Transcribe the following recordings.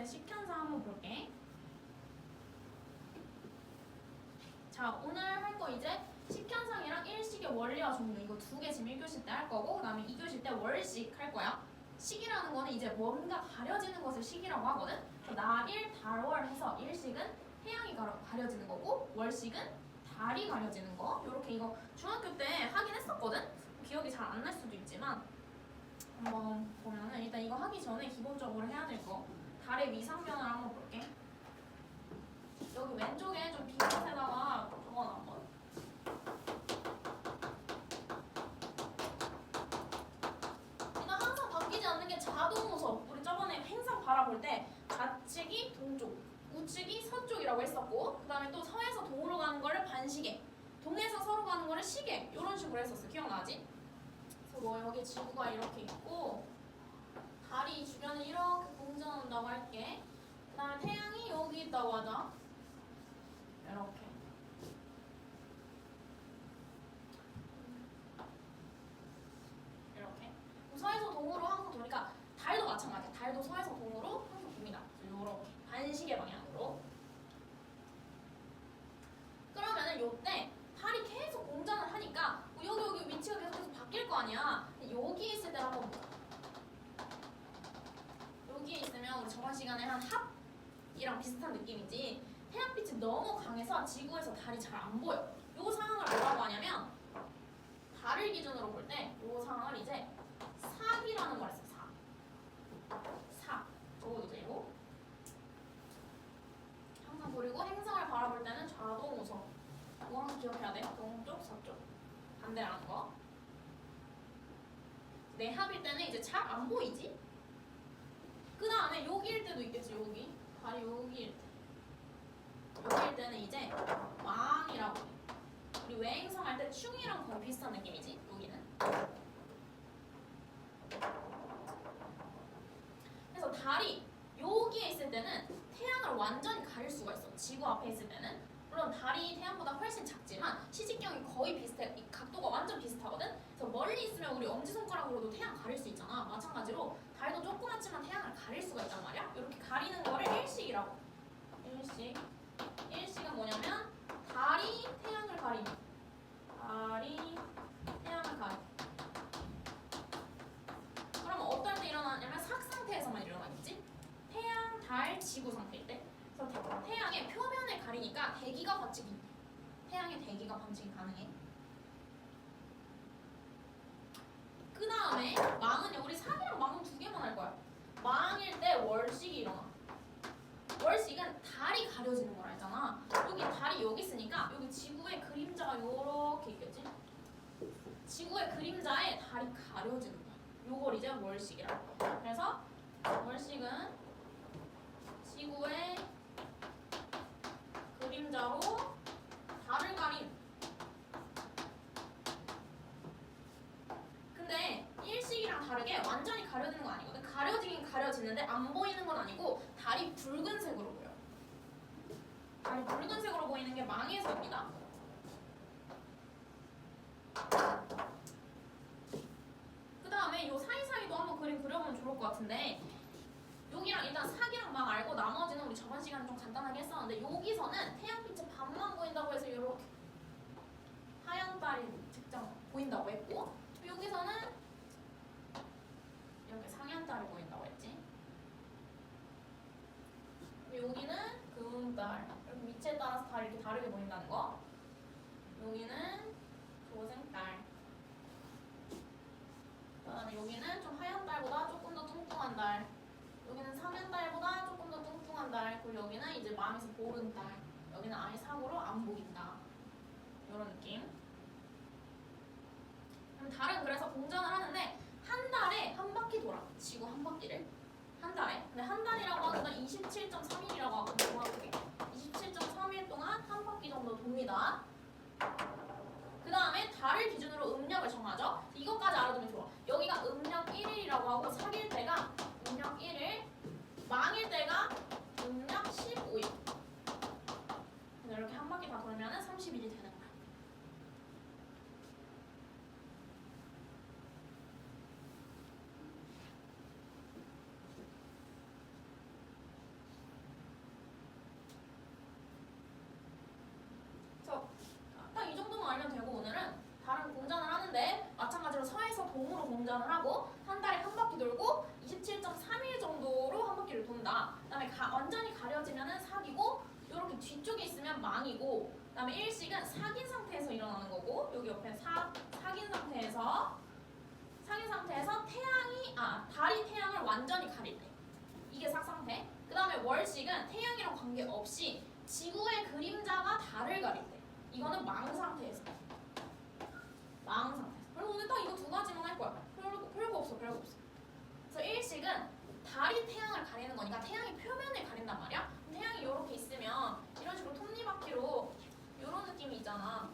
때 식현상 한번 볼게. 자, 오늘 할 거 이제 식현상이랑 일식의 원리와 종류 이거 두 개 지금 1교시 때 할 거고 그 다음에 2교시 때 월식 할 거야. 식이라는 거는 이제 뭔가 가려지는 것을 식이라고 하거든. 날일, 달월 해서 일식은 태양이 가려지는 거고 월식은 달이 가려지는 거. 이렇게 이거 중학교 때 하긴 했었거든. 기억이 잘 안 날 수도 있지만 한번 보면은 일단 이거 하기 전에 기본적으로 해야 될 거 달의 위상변화를 한번 볼게. 여기 왼쪽에 좀 빈칸에다가 적어놔 한번. 일단 항상 바뀌지 않는 게 자동우석. 우리 저번에 행상 바라볼 때 좌측이 동쪽, 우측이 서쪽이라고 했었고 그 다음에 또 서에서 동으로 가는 거를 반시계, 동에서 서로 가는 거를 시계 이런 식으로 했었어. 기억나지? 그래서 뭐 여기 지구가 이렇게 있고 달이 주변을 이렇게 공전한다고 할게. 그 다음에 태양이 여기 있다고 하자. 이렇게. 이렇게. 서에서 동으로 항상 도니까 달도 마찬가지야. 달도 서에서 동으로 항상 돕니다. 이렇게 반시계 방향으로. 그러면은 요때 달이 계속 공전을 하니까 여기 위치가 계속 바뀔 거 아니야. 여기 있을 때 한번 보자. 여기에 있으면 우리 저번 시간에 한 합이랑 비슷한 느낌이지. 태양빛이 너무 강해서 지구에서 달이 잘 안 보여. 요 상황을 뭐라고 하냐면 달을 기준으로 볼 때 요 상황을 이제 사기라는 걸 했어. 사. 적어도 되고. 항상 그리고 행성을 바라볼 때는 좌동우석. 이거 항상 기억해야 돼. 동쪽, 서쪽. 반대라는 거. 내합일 때는 이제 잘 안 보이지? 그 다음에 여기일 때도 있겠지. 여기. 달이 여기일 때. 여기일 때는 이제 왕이라고 해. 우리 외행성 할 때 충이랑 거의 비슷한 느낌이지. 여기는. 그래서 달이 여기에 있을 때는 태양을 완전히 가릴 수가 있어. 지구 앞에 있을 때는. 물론 달이 태양보다 훨씬 작지만 시직경이 거의 비슷해. 이 각도가 완전 비슷하거든. 그래서 멀리 있으면 우리 엄지손가락으로도 태양 가릴 수 있잖아. 마찬가지로 달도 조그맣지만 태양을 가릴 수가 있단 말이야. 이렇게 가리는 거를 일식이라고. 일식. 일식은 뭐냐면 달이 태양을 가리는. 달이 태양을 가리는. 그러면 어떨 때 일어나냐면 삭 상태에서만 일어나겠지? 태양, 달, 지구 상태일 때. 그래서 태양의 표면을 가리니까 대기가 반칙이. 태양의 대기가 반칙이 가능해. 그 다음에 망은 우리 사기랑 망은 두 개만 할 거야. 망일 때 월식이 일어나. 월식은 달이 가려지는 걸 알잖아. 여기 달이 여기 있으니까 여기 지구의 그림자가 요렇게 있겠지? 지구의 그림자에 달이 가려지는 거야. 요걸 이제 월식이라고. 그래서 월식은 지구의 그림자로 달을 가림. 근데 일식이랑 다르게 완전히 가려지는 건 아니거든. 가려지긴 가려지는데 안 보이는 건 아니고 달이 붉은색으로 보여. 달이 붉은색으로 보이는 게 망에서입니다. 그 다음에 요 사이사이도 한번 그림 그려보면 좋을 것 같은데 여기랑 일단 사기랑 망 알고 나머지는 우리 저번 시간에 좀 간단하게 했었는데 여기서는 태양빛이 반만 보인다고 해서 이렇게 하얀 달이 직접 보인다고 했고 여기서는 이렇게 상얀 달이 보인다고 했지. 여기는 금달 이렇게 위치에 따라서 달이 이렇게 다르게 보인다는 거. 여기는 조생달. 그다음에 여기는 좀 하얀 달보다 조금 더 뚱뚱한 달. 여기는 상얀 달보다 조금 더 뚱뚱한 달. 그리고 여기는 이제 마음에서 보른 달. 여기는 아예 사고로 안 보인다. 이런 느낌. 그럼 달은 그래서 공전을 하는데 한 달에 한 바퀴 돌아. 지구 한 바퀴를. 한 달에. 근데 한 달이라고 하는 건 27.3일이라고 하고 정확하게 27.3일 동안 한 바퀴 정도 돕니다. 그 다음에 달을 기준으로 음력을 정하죠. 이것까지 알아두면 좋아. 여기가 음력 1일이라고 하고 사귈 때가 음력 1일, 망일 때가 음력 15일. 이렇게 한 바퀴 다 돌면 30일이 되는 거야. 공전을 하고 한 달에 한 바퀴 돌고 27.3일 정도로 한 바퀴를 돈다. 그다음에 완전히 가려지면은 사기고 이렇게 뒤쪽에 있으면 망이고 그다음에 일식은 사귄 상태에서 일어나는 거고 여기 옆에 사귄 상태에서 달이 태양을 완전히 가릴 때 이게 삭 상태. 그다음에 월식은 태양이랑 관계없이 지구의 그림자가 달을 가릴 때 이거는 망 상태에서. 그리고 오늘 딱 이거 두 가지만 할 거야. 별거 없어. 그래서 일식은 달이 태양을 가리는 거니까 태양이 표면을 가린단 말이야. 태양이 이렇게 있으면 이런 식으로 톱니바퀴로 이런 느낌이 있잖아.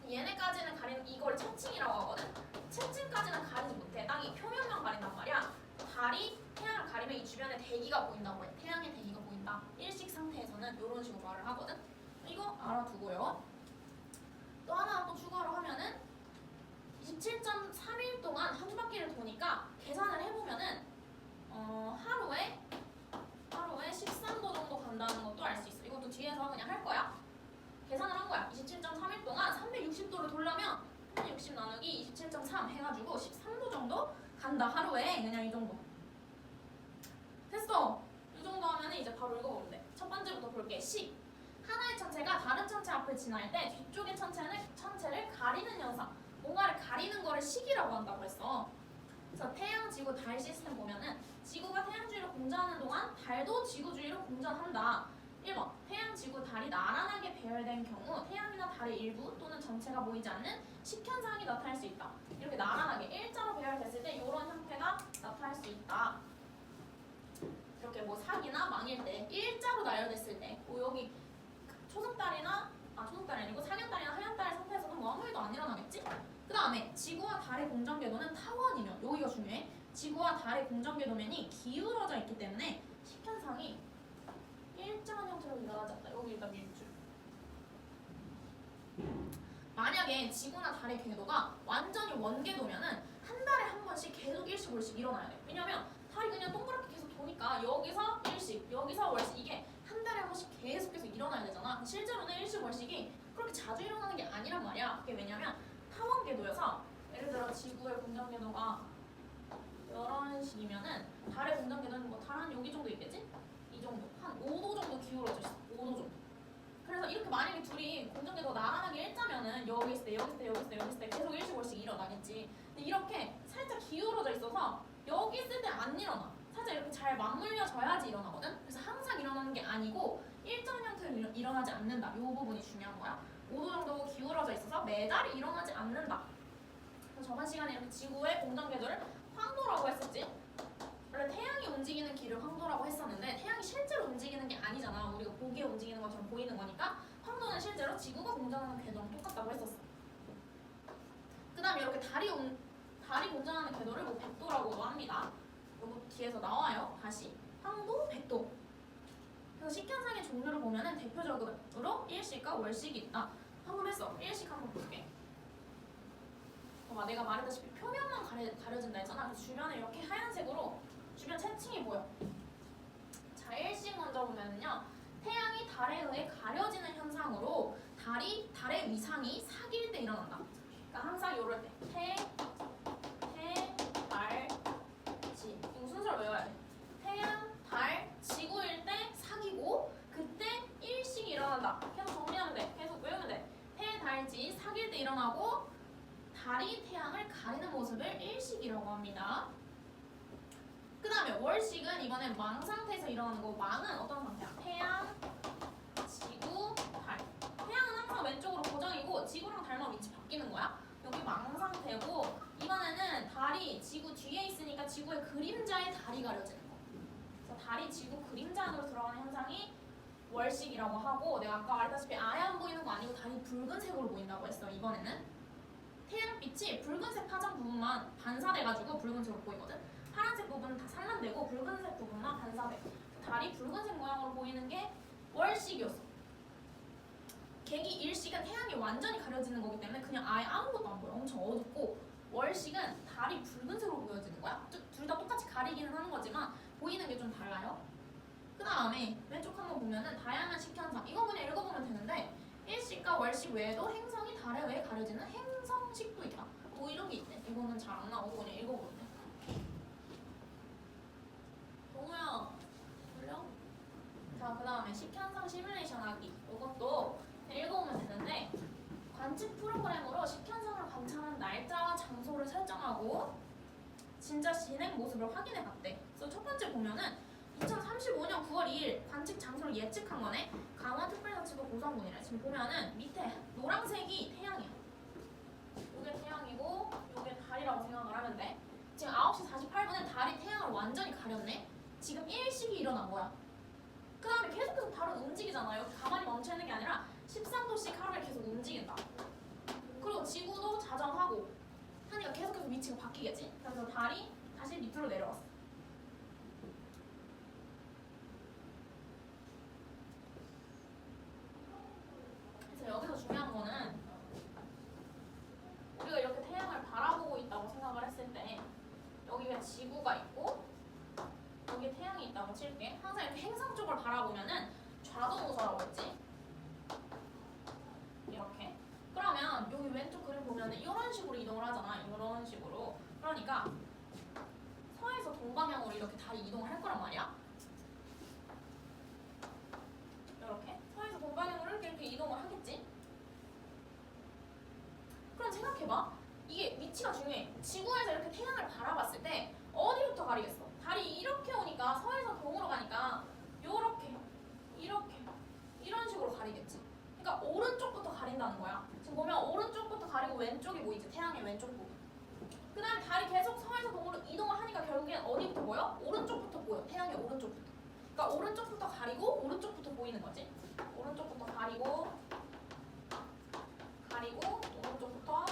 얘네까지는 가리는 이걸 채층이라고 하거든. 채층까지는 가리지 못해. 딱 이 표면만 가린단 말이야. 달이 태양을 가리면 이 주변에 대기가 보인다고 해. 태양의 대기가 보인다. 일식 상태에서는 이런 식으로 말을 하거든. 이거 알아두고요. 또 하나 또 추가로 하면은 27.3일 동안 한 바퀴를 도니까 계산을 해보면은 하루에 13도 정도 간다는 것도 알 수 있어. 이것도 뒤에서 그냥 할 거야. 계산을 한 거야. 27.3일 동안 360도를 돌려면 360 나누기 27.3 해가지고 13도 정도 간다. 하루에 그냥 이 정도. 됐어. 이 정도 하면 이제 바로 읽어보면 돼. 첫 번째부터 볼게. 식. 하나의 천체가 다른 천체 앞을 지날 때 뒤쪽의 천체를 가리는 현상. 뭔가를 가리는 거를 식이라고 한다고 했어. 그래서 태양, 지구, 달 시스템 보면은 지구가 태양 주위로 공전하는 동안 달도 지구 주위로 공전한다. 1번. 태양, 지구, 달이 나란하게 배열된 경우 태양이나 달의 일부 또는 전체가 보이지 않는 식현상이 나타날 수 있다. 이렇게 나란하게 일자로 배열됐을 때 이런 형태가 나타날 수 있다. 이렇게 뭐 사기나 망일 때 일자로 나열됐을 때 여기 초석달이 아니고 사견달이나 하얀달 상태에서는 뭐 아무 일도 안 일어나겠지? 그 다음에 지구와 달의 공전 궤도는 타원이면 여기가 중요해. 지구와 달의 공전 궤도면이 기울어져 있기 때문에 식현상이 일정한 형태로 일어나지 않는다. 여기 일단 밀줄. 만약에 지구나 달의 궤도가 완전히 원궤도면은 한 달에 한 번씩 계속 일식 월식 일어나야 돼. 왜냐면 달이 그냥 동그랗게 계속 도니까 여기서 일식, 여기서 월식 이게 한 달에 한 번씩 계속해서 일어나야 되잖아. 실제로는 일식 월식이 그렇게 자주 일어나는 게 아니란 말이야. 그게 왜냐면 타원 궤도여서 예를 들어 지구의 공전 궤도가 이런 식이면은 달의 공전 궤도는 뭐 달 한 여기 정도 있겠지? 이 정도 한 5도 정도 기울어져 있어. 5도 정도. 그래서 이렇게 만약에 둘이 공전 궤도가 나란하게 일자면은 여기 있을 때 계속 일식 월식 일어나겠지. 근데 이렇게 살짝 기울어져 있어서 여기 있을 때 안 일어나. 살짝 이렇게 잘 맞물려져야지 일어나거든. 그래서 항상 일어나는 게 아니고 일정한 형태로 일어나지 않는다. 이 부분이 중요한 거야. 5도 정도 기울어져 있어서 매달 일어나지 않는다. 그래서 저번 시간에 이렇게 지구의 공전 궤도를 황도라고 했었지. 원래 태양이 움직이는 길을 황도라고 했었는데 태양이 실제로 움직이는 게 아니잖아. 우리가 보기에 움직이는 것처럼 보이는 거니까 황도는 실제로 지구가 공전하는 궤도랑 똑같다고 했었어. 그 다음에 이렇게 달이 공전하는 궤도를 뭐 백도라고도 합니다. 요거 뒤에서 나와요. 다시 황도, 백도. 그래서 식현상의 종류를 보면은 대표적으로 일식과 월식이 있다. 한번 했어. 일식 한번 볼게. 봐봐, 내가 말했다시피 표면만 가려진다 했잖아. 그래서 주변에 이렇게 하얀색으로 주변 채층이 보여. 자, 일식 먼저 보면은요. 태양이 달에 의해 가려지는 현상으로 달의 위상이 사귈 때 일어난다. 그러니까 항상 요럴 때 달, 지. 이거 순서를 외워야 돼. 태양, 달, 지구일 때 사귀고 그때 일식이 일어난다. 계속 정리하면 돼. 계속 외우면 돼. 달, 지 사귈 때 일어나고 달이 태양을 가리는 모습을 일식이라고 합니다. 그 다음에 월식은 이번엔 망 상태에서 일어나는 거고 망은 어떤 상태야? 태양, 지구, 달. 태양은 항상 왼쪽으로 고정이고 지구랑 달만 위치 바뀌는 거야. 여기 망 상태고 이번에는 달이 지구 뒤에 있으니까 지구의 그림자에 달이 가려지는 거. 그래서 달이 지구 그림자 안으로 들어가는 현상이 월식이라고 하고 내가 아까 말했다시피 아예 안 보이는 거 아니고 달이 붉은색으로 보인다고 했어. 이번에는 태양빛이 붉은색 파장 부분만 반사돼가지고 붉은색으로 보이거든. 파란색 부분은 다 산란되고 붉은색 부분만 반사돼. 달이 붉은색 모양으로 보이는 게 월식이었어. 계기 일식은 태양이 완전히 가려지는 거기 때문에 그냥 아예 아무것도 안 보여. 엄청 어둡고 월식은 달이 붉은색으로 보여지는 거야. 둘 다 똑같이 가리기는 하는 거지만 보이는 게 좀 달라요. 그 다음에 왼쪽 한번 보면은 다양한 식현상. 이거 그냥 읽어보면 되는데 일식과 월식 외에도 행성이 달에 의해 가려지는 행성식도 있다. 또 이런 게 있네. 이거는 잘 안 나오고 그냥 읽어보네. 동우야, 들려? 자, 그 다음에 식현상 시뮬레이션 하기. 이것도 읽어보면 되는데 관측 프로그램으로 식현상을 관찰한 날짜와 장소를 설정하고 진짜 진행 모습을 확인해 봤대. 그래서 첫 번째 보면은 2035년 9월 2일 관측 장소를 예측한 거네. 강원특별자치도 고성군이래. 지금 보면은 밑에 노란색이 태양이야. 이게 태양이고 이게 달이라고 생각을 하면 돼. 지금 9시 48분에 달이 태양을 완전히 가렸네. 지금 일식이 일어난 거야. 그 다음에 계속해서 달은 움직이잖아. 여기 가만히 멈춰있는 게 아니라 13도씩 하루에 계속 움직인다. 그리고 지구도 자전하고 하니까 계속해서 위치가 바뀌겠지. 그래서 달이 다시 밑으로 내려왔어. 그래서 여기서 중요한 거는 우리가 이렇게 태양을 바라보고 있다고 생각을 했을 때 여기가 지구가 있고 여기에 태양이 있다고 칠게. 항상 이렇게 행성 쪽을 바라보면은 좌동우서라고 했지. 이렇게. 그러면 여기 왼쪽 그림 보면은 이런 식으로 이동을 하잖아. 이런 식으로. 그러니까 서에서 동방향으로 이렇게 달이 이동을 할 거란 말이야. 이렇게. 서에서 동방향으로 이렇게 이동을 하겠지. 그럼 생각해봐. 이게 위치가 중요해. 지구에서 이렇게 태양을 바라봤을 때 어디부터 가리겠어? 달이 이렇게 오니까 서에서 동으로 가니까 요렇게 이렇게 이런 식으로 가리겠지. 그러니까 오른쪽부터 가린다는 거야. 지금 보면 오른쪽부터 가리고 왼쪽이 보이지. 태양의 왼쪽 부분. 그 다음에 달이 계속 서에서 동으로 이동을 하니까 결국엔 어디부터 보여? 오른쪽부터 보여. 태양의 오른쪽부터. 그러니까 오른쪽부터 가리고 오른쪽부터 보이는 거지. 오른쪽부터 가리고 오른쪽부터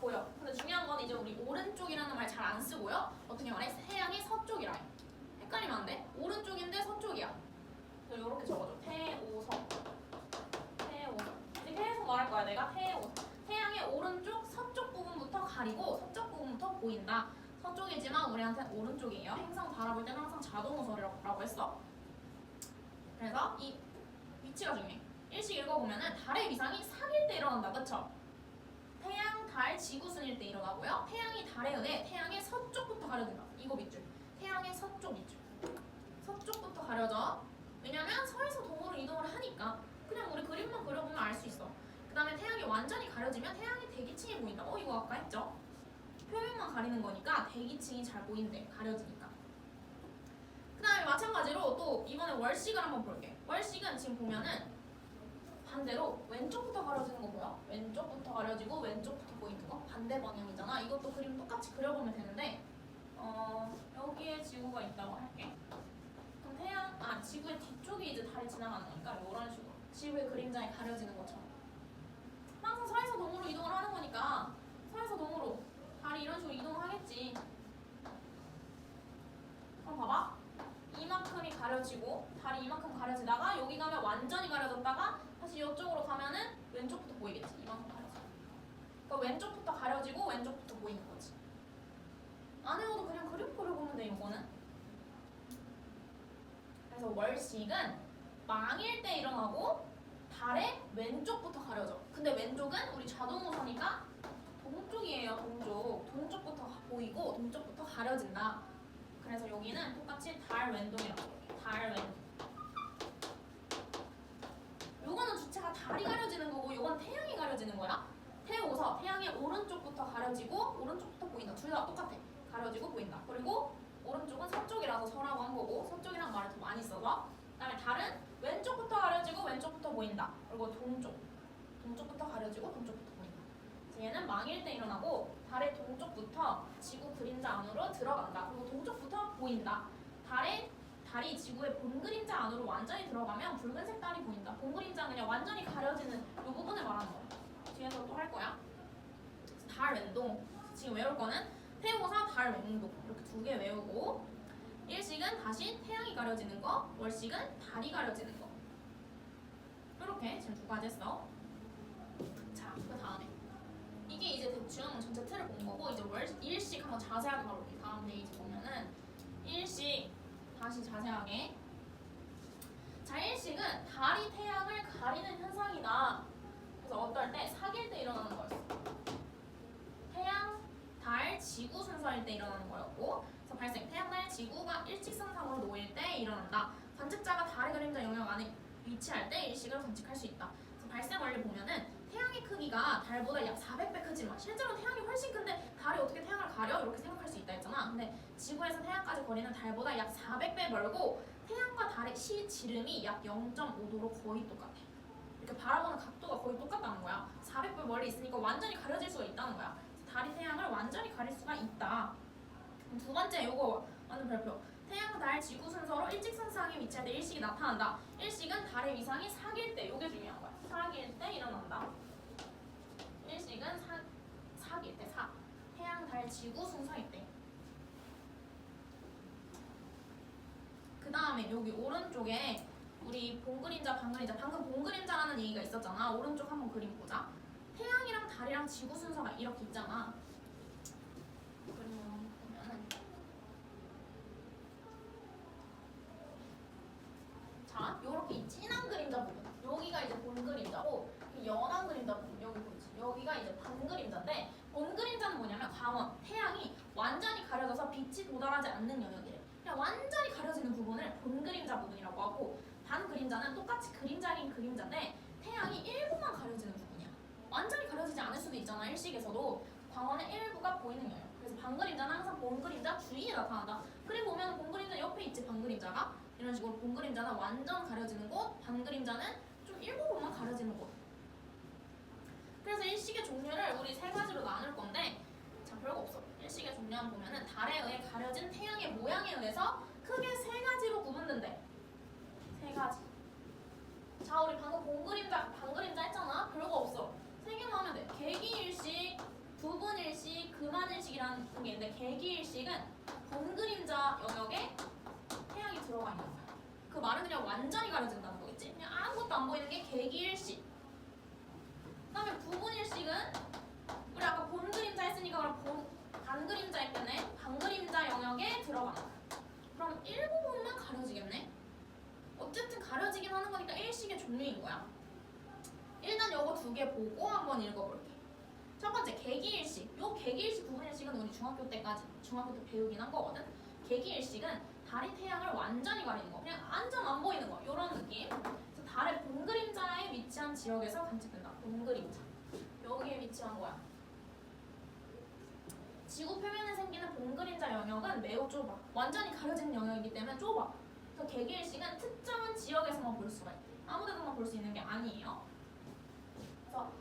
보여. 근데 중요한 건 이제 우리 오른쪽이라는 말 잘 안 쓰고요. 어떻게 말해? 태양이 서쪽이라 해. 헷갈리면 안 돼. 오른쪽인데 서쪽이야. 그래서 이렇게 적어줘. 태오서. 이제 계속 말할 거야. 내가 태오서. 태양의 오른쪽 서쪽 부분부터 가리고 서쪽 부분부터 보인다. 서쪽이지만 우리한테는 오른쪽이에요. 행성 바라볼 때는 항상 자동우서라고 했어. 그래서 이 위치가 중요해. 일식 읽어보면은 달의 위상이 사귈 때 일어난다. 그쵸? 태양, 달, 지구 순일 때 일어나고요. 태양이 달에 의해 태양의 서쪽부터 가려진다. 이거 밑줄. 태양의 서쪽 밑줄. 서쪽부터 가려져. 왜냐면 서에서 동으로 이동을 하니까. 그냥 우리 그림만 그려보면 알 수 있어. 그 다음에 태양이 완전히 가려지면 태양의 대기층이 보인다. 이거 아까 했죠? 표면만 가리는 거니까 대기층이 잘 보인대. 가려지니까. 그 다음에 마찬가지로 또 이번에 월식을 한번 볼게. 월식은 지금 보면은 반대로 왼쪽부터 가려지는 거 보여? 왼쪽부터 가려지고 왼쪽부터 보이는 거 반대 방향이잖아. 이것도 그림 똑같이 그려보면 되는데 여기에 지구가 있다고 할게. 그럼 지구의 뒤쪽이 이제 달이 지나가는 거니까 이런 식으로 지구의 그림자에 가려지는 것처럼 항상 서에서 동으로 이동을 하는 거니까 서에서 동으로 달이 이런 식으로 이동하겠지. 그럼 봐봐. 이만큼이 가려지고 달이 이만큼 가려지다가 여기 가면 완전히 가려졌다가 다시 이쪽으로 가면은 왼쪽부터 보이겠지. 이만큼 가려져. 그러니까 왼쪽부터 가려지고 왼쪽부터 보이는 거지. 안 외워도 그냥 그림 그려보면 돼. 이거는. 그래서 월식은 망일 때 일어나고 달의 왼쪽부터 가려져. 근데 왼쪽은 우리 자동우서니까 동쪽이에요. 동쪽부터 보이고 동쪽부터 가려진다. 그래서 여기는 똑같이 달 왼동이라고 해요. 달 왼동. 요거는 주체가 달이 가려지는 거고 요건 태양이 가려지는 거야. 태오서 태양의 오른쪽부터 가려지고 오른쪽부터 보인다. 둘 다 똑같아. 가려지고 보인다. 그리고 오른쪽은 서쪽이라서 서라고 한 거고 서쪽이란 말을 더 많이 써서. 그다음에 달은 왼쪽부터 가려지고 왼쪽부터 보인다. 그리고 동쪽부터 가려지고 동쪽부터 보인다. 얘는 망일 때 일어나고 달의 동쪽부터 지구 그림자 안으로 들어간다. 그리고 동쪽부터 보인다. 달이 지구의 본 그림자 안으로 완전히 들어가면 붉은색 달이 보인다. 본 그림자는 그냥 완전히 가려지는 이 부분을 말하는 거야. 뒤에서 또 할 거야. 달 왼동. 지금 외울 거는 태오사 달 왼동. 이렇게 두 개 외우고 일식은 다시 태양이 가려지는 거, 월식은 달이 가려지는 거. 이렇게 지금 두 가지 했어. 자, 그 다음에 이게 이제 대충 전체 틀을 본 거고 이제 일식 한번 자세하게 봐볼게. 다음 페이지 보면은 일식 다시 자세하게. 자, 일식은 달이 태양을 가리는 현상이다. 그래서 어떨 때? 사귈 때 일어나는 거였어. 태양, 달, 지구 순서일 때 일어나는 거였고, 그래서 발생 태양, 달, 지구가 일직선상으로 놓일 때 일어난다. 관측자가 달의 그림자 영역 안에 위치할 때 일식을 관측할 수 있다. 그래서 발생 원리 보면은 태양의 크기가 달보다 약 400배 크지만 실제로 태양이 훨씬 큰데 달이 어떻게 태양을 가려? 이렇게 생각할 수 있다 했잖아. 근데 지구에서 태양까지 거리는 달보다 약 400배 멀고 태양과 달의 시지름이 약 0.5도로 거의 똑같아. 이렇게 바라보는 각도가 거의 똑같다는 거야. 400배 멀리 있으니까 완전히 가려질 수가 있다는 거야. 달이 태양을 완전히 가릴 수가 있다. 두 번째 요거 완전 별표. 태양, 달, 지구 순서로 일직선상에 위치할 때 일식이 나타난다. 일식은 달의 위상이 사귈 때, 요게 중요한 거야. 사귈 때 일어난다. 일식은 사귈 때, 태양, 달, 지구 순서일 때. 그 다음에 여기 오른쪽에 우리 봉그림자, 반그림자, 방금 봉그림자라는 얘기가 있었잖아. 오른쪽 한번 그림 보자. 태양이랑 달이랑 지구 순서가 이렇게 있잖아. 그림 보면은 자, 요렇게 진한 그림자 부분, 여기가 이제 본 그림자고 연한 그림자 부분, 여기 보이지? 여기가 이제 반 그림자인데 본 그림자는 뭐냐면 광원, 태양이 완전히 가려져서 빛이 도달하지 않는 영역이래. 그냥 완전히 가려지는 부분을 본 그림자 부분이라고 하고, 반 그림자는 똑같이 그림자긴 그림자인데 태양이 일부만 가려지는 부분이야. 완전히 가려지지 않을 수도 있잖아. 일식에서도 광원의 일부가 보이는 영역. 그래서 반 그림자는 항상 본 그림자 주위에 나타난다. 그림 보면 본 그림자 옆에 있지, 반 그림자가. 이런 식으로 본 그림자는 완전 가려지는 곳, 반 그림자는 좀 일부분만 가려지는 곳. 그래서 일식의 종류를 우리 세 가지로 나눌 건데, 자, 별거 없어. 일식의 종류만 보면은 달에 의해 가려진 태양의 모양에 의해서 크게 세 가지로 구분된대. 세 가지. 자, 우리 방금 본 그림자, 반 그림자 했잖아. 별거 없어. 세 개만 하면 돼. 계기일식, 부분일식, 금한일식이라는 게 있는데, 계기일식은 본 그림자 영역에 태양이 들어가 있는 거야. 그 말은 그냥 완전히 가려진다는 거겠지? 그냥 아무것도 안 보이는 게 계기일식. 그 다음에 부분일식은 우리 아까 본 그림자 했으니까 그럼 반 그림자 했겠네? 반 그림자 영역에 들어가는 거야. 그럼 일부분만 가려지겠네? 어쨌든 가려지긴 하는 거니까 일식의 종류인 거야. 일단 요거 두 개 보고 한번 읽어볼게. 첫 번째, 계기일식. 요 계기일식, 부분일식은 우리 중학교 때 배우긴 한 거거든. 계기일식은 달이 태양을 완전히 가리는 거, 그냥 완전 안 보이는 거, 요런 느낌. 그래서 달의 본 그림자에 위치한 지역에서 관측된다. 본 그림자. 여기에 위치한 거야. 지구 표면에 생기는 본 그림자 영역은 매우 좁아. 완전히 가려진 영역이기 때문에 좁아. 그래서 계기일식은 특정한 지역에서만 볼 수가 있대. 아무데서만 볼 수 있는 게 아니에요. 그래서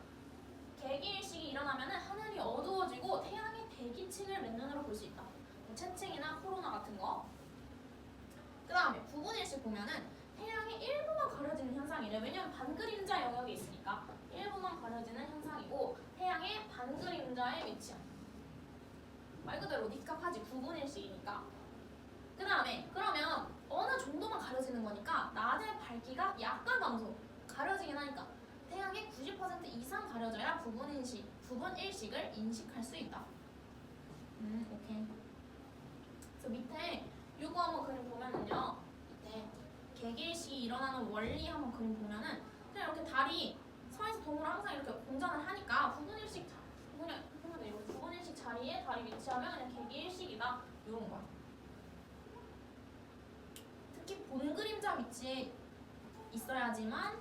계기일식이 일어나면 하늘이 어두워지고 태양의 대기층을 맨눈으로 볼 수 있다. 채층이나 코로나 같은 거. 그 다음에 부분일식 보면은 태양의 일부만 가려지는 현상이래. 왜냐면 반그림자 영역이 있으니까 일부만 가려지는 현상이고, 태양의 반그림자에 위치한, 말 그대로 니값하지, 부분일식이니까. 그 다음에 그러면 어느 정도만 가려지는 거니까 낮에 밝기가 약간 감소, 가려지긴 하니까 태양의 90% 이상 가려져야 부분일식을 인식할 수 있다. 오케이. 그래서 밑에 요거 한번 그림 보면은요, 밑에 계기일식이 일어나는 원리 한번 그림 보면은 그냥 이렇게 달이 서에서 동으로 항상 이렇게 공전을 하니까 부분일식 자리에 달이 위치하면 그냥 계기일식이다, 이런 거야. 특히 본 그림자 위치에 있어야지만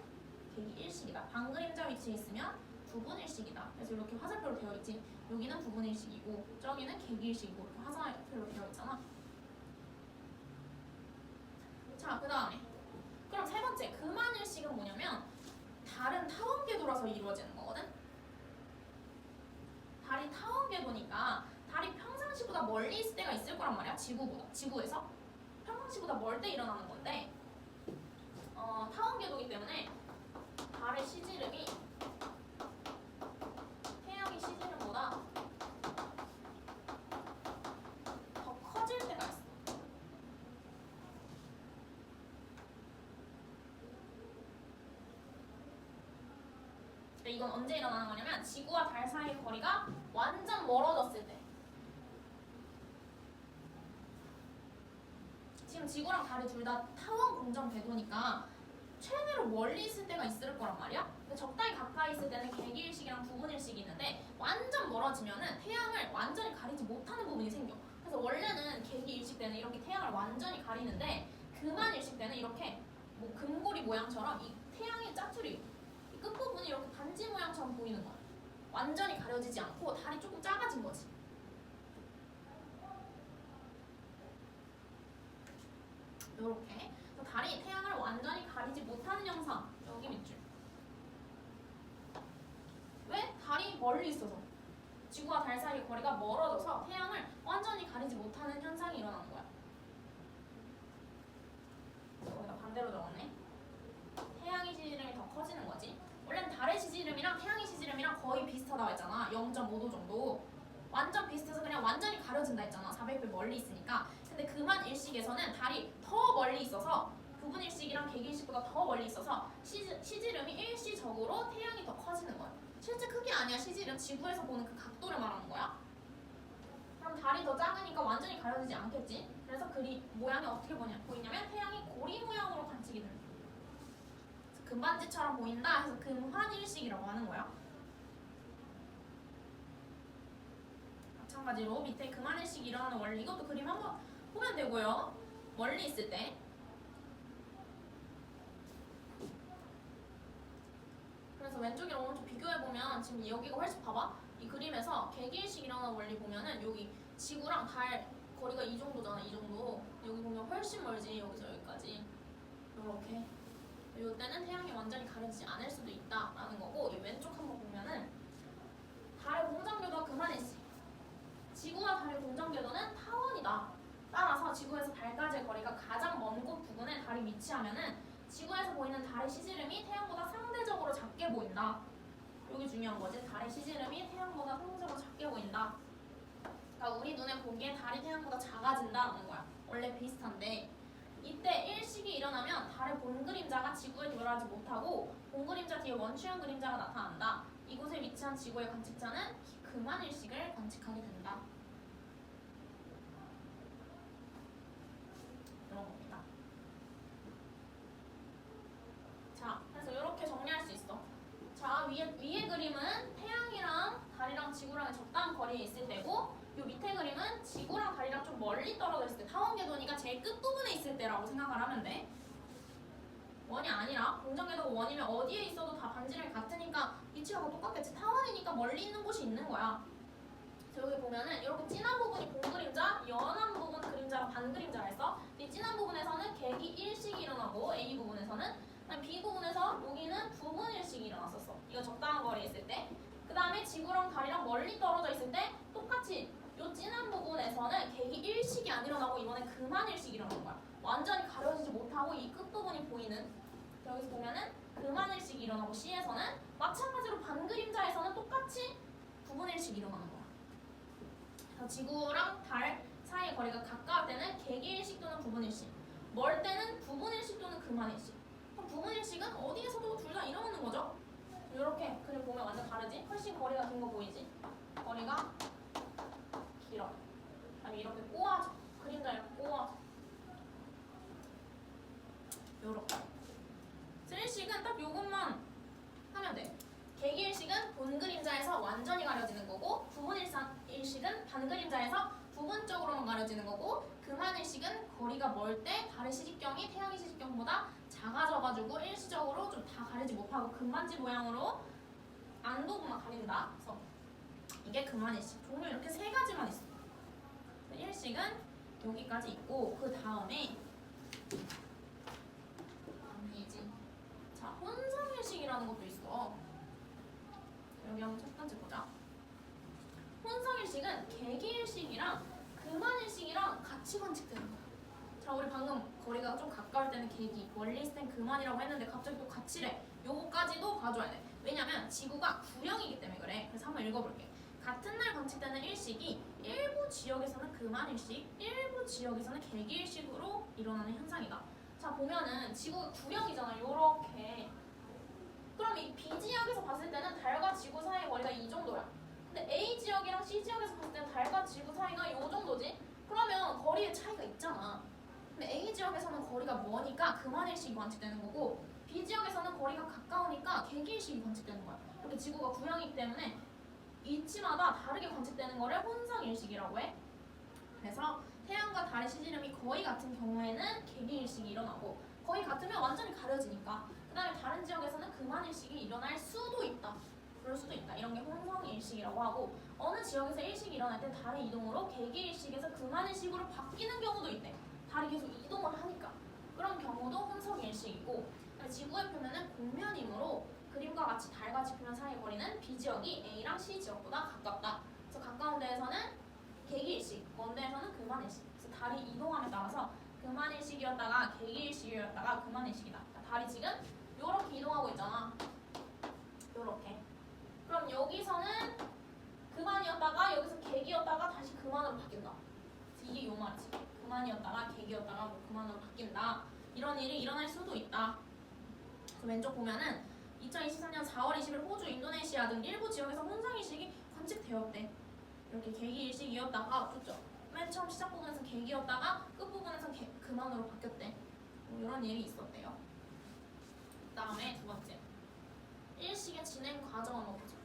계기일식이다. 반 그림자 위치에 있으면 부분일식이다. 그래서 이렇게 화살표로 되어 있지. 여기는 부분일식이고 저기는 계기일식이고 이렇게 화살표로 되어 있잖아. 자, 그 다음에 그럼 세 번째, 금한일식은 뭐냐면 달은 타원궤도라서 이루어지는 거거든. 달이 타원궤도니까 달이 평상시보다 멀리 있을 때가 있을 거란 말이야. 지구에서 평상시보다 멀 때 일어나는 건데, 타원궤도이기 때문에 달의 시지름이 태양의 시지름보다 더 커질 때가 있어. 이건 언제 일어나는 거냐면 지구와 달 사이의 거리가 완전 멀어졌을 때. 지금 지구랑 달이 둘 다 타원 공전 궤도니까 최대로 멀리 있을 때가 있을 거란 말이야. 근데 적당히 가까이 있을 때는 개기일식이랑 부분일식이 있는데 완전 멀어지면은 태양을 완전히 가리지 못하는 부분이 생겨. 그래서 원래는 개기일식 때는 이렇게 태양을 완전히 가리는데 그만일식 때는 이렇게 뭐 금고리 모양처럼 이 태양의 짜투리 이 끝부분이 이렇게 반지 모양처럼 보이는 거야. 완전히 가려지지 않고 달이 조금 작아진 거지. 요렇게 달이 태양을 완전히 가리지 못하는 현상 여기 밑줄. 왜? 달이 멀리 있어서 지구와 달 사이의 거리가 멀어져서 태양을 완전히 가리지 못하는 현상이 일어나는 거야. 여기다 반대로 적었네. 태양의 시지름이 더 커지는 거지. 원래는 달의 시지름이랑 태양의 시지름이랑 거의 비슷하다고 했잖아. 0.5도 정도. 완전 비슷해서 그냥 완전히 가려진다 했잖아. 400배 멀리 있으니까. 근데 그만 일식에서는 달이 더 멀리 있어서 부분 일식이랑 개기일식보다 더 멀리 있어서 시지름이 일시적으로 태양이 더 커지는 거야. 실제 크기 아니야. 시지름 지구에서 보는 그 각도를 말하는 거야. 그럼 달이 더 작으니까 완전히 가려지지 않겠지. 그래서 모양이 어떻게 보이냐면 태양이 고리 모양으로 관측이 되는 거야. 금반지처럼 보인다 해서 금환일식이라고 하는 거야. 마찬가지로 밑에 금환일식이 일어나는 원리 이것도 그림 한번 보면 되고요. 멀리 있을 때 그래서 왼쪽이랑 오른쪽 비교해보면 지금 여기가 훨씬 봐봐. 이 그림에서 개기일식 일어나는 원리 보면은 여기 지구랑 달 거리가 이 정도잖아. 이 정도. 여기 보면 훨씬 멀지. 여기서 여기까지. 요렇게. 이때는 태양이 완전히 가려지지 않을 수도 있다라는 거고 이 왼쪽 한번 보면은 달의 공전궤도가 그만일식. 지구와 달의 공전궤도는 타원이다. 따라서 지구에서 달까지의 거리가 가장 먼 곳 부근에 달이 위치하면은 지구에서 보이는 달의 시지름이 태양보다 상대적으로 작게 보인다. 여기 중요한 거지. 달의 시지름이 태양보다 상대적으로 작게 보인다. 그러니까 우리 눈에 보기에 달이 태양보다 작아진다는 거야. 원래 비슷한데 이때 일식이 일어나면 달의 본 그림자가 지구에 도달하지 못하고 본 그림자 뒤에 원추형 그림자가 나타난다. 이곳에 위치한 지구의 관측자는 그만일식을 관측하게 된다. 이런 겁니다. 자, 그래서 이렇게 정리할 수 있어. 자, 위에 그림은 태양이랑 달이랑 지구랑 적당한 거리에 있을 때고 요 밑에 그림은 지구랑 달이랑 좀 멀리 떨어져 있을 때 타원궤도니까 제일 끝부분에 있을 때라고 생각을 하면 돼. 원이 아니라 공전궤도가 원이면 어디에 있어도 다 반지름이 같으니까 위치가 다 똑같겠지. 타원이니까 멀리 있는 곳이 있는 거야. 그래서 여기 보면은 이렇게 진한 부분이 본 그림자, 연한 부분 그림자랑 반 그림자가 있어. 이 진한 부분에서는 개기 일식이 일어나고 A 부분에서는 B 부분에서 여기는 부분 일식이 일어났었어. 이거 적당한 거리에 있을 때. 그 다음에 지구랑 달이랑 멀리 떨어져 있을 때 똑같이 요 진한 부분에서는 개기 일식이 안 일어나고 이번엔 그만 일식이 일어나는 거야. 완전히 가려지지 못하고 이 끝부분이 보이는. 여기서 보면은 그만 일식이 일어나고 C에서는 마찬가지로 반 그림자에서는 똑같이 부분 일식이 일어나는 거야. 그래서 지구랑 달 사이의 거리가 가까울 때는 개기 일식 또는 부분 일식, 멀 때는 부분 일식 또는 그만 일식. 그럼 부분 일식은 어디에서도 둘 다 일어나는 거죠. 이렇게 그림 보면 완전 다르지? 훨씬 거리가 긴 거 보이지? 거리가 길어. 아니 이렇게 꼬아져. 그림자 이렇게 꼬아져. 요렇게. 일식은 딱 요것만 하면 돼. 개기일식은 본 그림자에서 완전히 가려지는 거고 부분 일식은 반 그림자에서 부분적으로만 가려지는 거고 그만일식은 거리가 멀 때 달의 시직경이 태양의 시직경보다 작아져가지고 일시적으로 좀 다 가리지 못하고 금반지 모양으로 안부분만 가린다. 그래서 이게 그만일식. 종류 이렇게 세 가지만 있어. 일식은 여기까지 있고 그 다음에 자, 혼성일식이라는 것도 있어. 여기 한번 첫 번째 보자. 혼성일식은 개기일식이랑 그만일식이랑 같이 관측되는 거야. 자, 우리 방금 거리가 좀 가까울 때는 개기, 멀리 있을 땐 그만이라고 했는데 갑자기 또 같이래. 요거까지도 봐줘야 돼. 왜냐면 지구가 구령이기 때문에 그래. 그래서 한번 읽어볼게. 같은 날 관측되는 일식이 일부 지역에서는 그만일식, 일부 지역에서는 개기일식으로 일어나는 현상이다. 자, 보면은 지구가 구령이잖아. 요렇게. 그럼 이 B 지역에서 봤을 때는 달과 지구 사이의 거리가 이 정도야. 근데 A 지역이랑 C 지역에서 봤을 때는 달과 지구 사이가 요 정도지? 그러면 거리의 차이가 있잖아. 근데 A 지역에서는 거리가 머니까 그만일식이 관측되는 거고 B지역에서는 거리가 가까우니까 개기일식이 관측되는 거야. 이렇게 지구가 구형이기 때문에 위치마다 다르게 관측되는 거를 혼성일식이라고 해. 그래서 태양과 달의 시지름이 거의 같은 경우에는 개기일식이 일어나고 거의 같으면 완전히 가려지니까 그 다음에 다른 지역에서는 그만일식이 일어날 수도 있다. 그럴 수도 있다. 이런 게 혼성일식이라고 하고 어느 지역에서 일식이 일어날 때 달의 이동으로 개기일식에서 그만일식으로 바뀌는 경우도 있대. 달이 계속 이동을 하니까. 그런 경우도 혼성일식이고 지구의 표면은 곡면이므로 그림과 같이 달과 지표면 사이의 거리는 B지역이 A랑 C지역보다 가깝다. 그래서 가까운 데에서는 개기일식, 먼 데에서는 그만일식. 그래서 달이 이동함에 따라서 그만일식이었다가 개기일식이었다가 그만일식이다. 그러니까 달이 지금 이렇게 이동하고 있잖아. 요렇게. 그럼 여기서는 그만이었다가 여기서 개기였다가 다시 그만으로 바뀐다. 이게 요 말이지. 그만이었다가 개기였다가 뭐 그만으로 바뀐다. 이런 일이 일어날 수도 있다. 그 왼쪽 보면은 2023년 4월 20일 호주, 인도네시아 등 일부 지역에서 혼성일식이 관측되었대. 이렇게 개기일식이었다가 그죠? 맨 처음 시작 부분에서 개기였다가 끝 부분에서 그만으로 바뀌었대. 뭐 이런 일이 있었대요. 그다음에 두 번째. 일식의 진행 과정을 보자.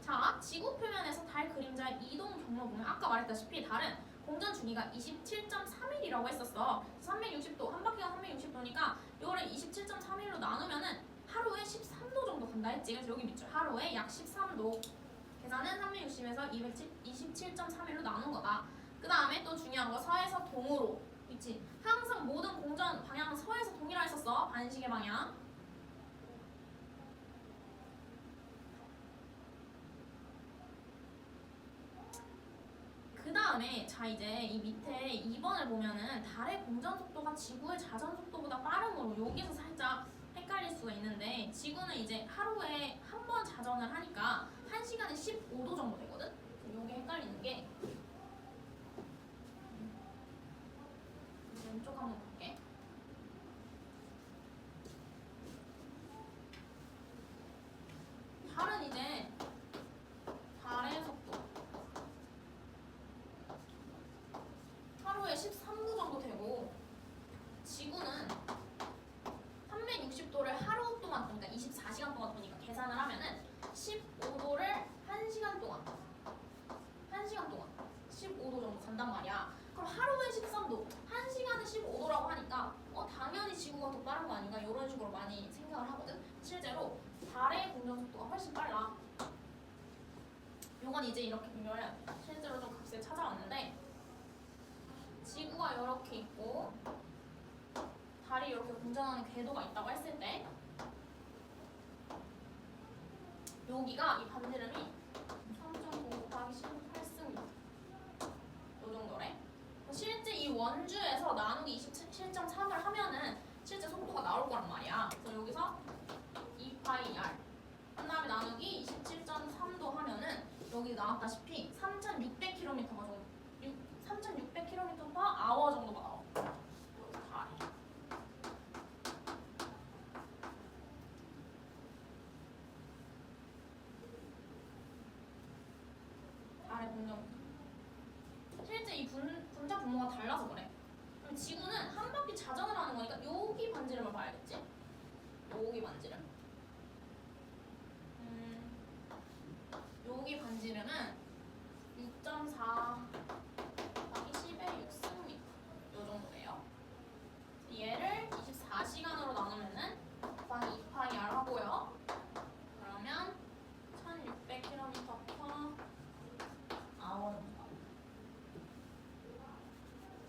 자, 지구 표면에서 달 그림자의 이동 경로 보면 아까 말했다시피 달은 공전 주기가 27.3일이라고 했었어. 360도, 한 바퀴가 360도니까 이거를 27.3일로 나누면은 하루에 13도 정도 간다 했지. 그래서 여기 밑줄 하루에 약 13도. 계산은 360에서 27.3일로 나눈 거다. 그 다음에 또 중요한 거 서에서 동으로. 있지. 항상 모든 공전 방향은 서에서 동이라 했었어. 반시계 방향. 그 다음에 자 이제 이 밑에 2번을 보면은 달의 공전 속도가 지구의 자전 속도보다 빠르므로 여기서 살짝 헷갈릴 수가 있는데 지구는 이제 하루에 한 번 자전을 하니까 1시간에 15도 정도 되거든? 요게 헷갈리는 게 왼쪽 한번 볼게. 달은 이제 달의 속도 하루에 13도 정도 되고 지구는 360도를 하루 동안 그러니까 24시간 동안 보니까 계산을 하면은 15도를 1시간 동안 15도 정도 간단 말이야. 그럼 하루에 13도 1시간에 15도라고 하니까 당연히 지구가 더 빠른 거 아닌가 이런 식으로 많이 생각을 하거든. 실제로 달의 공전 속도가 훨씬 빨라. 요건 이제 이렇게 비교를 실제로 좀 값을 찾아왔는데 지구가 이렇게 있고 달이 이렇게 공전하는 궤도가 있다고 했을 때 여기가 이 반지름이 3.9 곱하기 18승 요 정도래. 실제 이 원주에서 나누기 27.3을 하면은 실제 속도가 나올 거란 말이야. 그래서 여기서 2πr 그 다음에 나누기 27.3도 하면은 여기 나왔다시피 3,600km 정도 3,600km/h 정도가 나와. 달이. 달의 공전. 실제 이 분자 분모가 달라서 그래. 그럼 지구는 한 바퀴 자전을 하는 거니까 여기 반지름을 봐야겠지? 여기 반지름. 여기 반지름은 6.4 곱하기 10의 6승미 요 정도예요. 얘를 24시간으로 나누면은 곱하기 2πr 하고요. 그러면 1600km/h.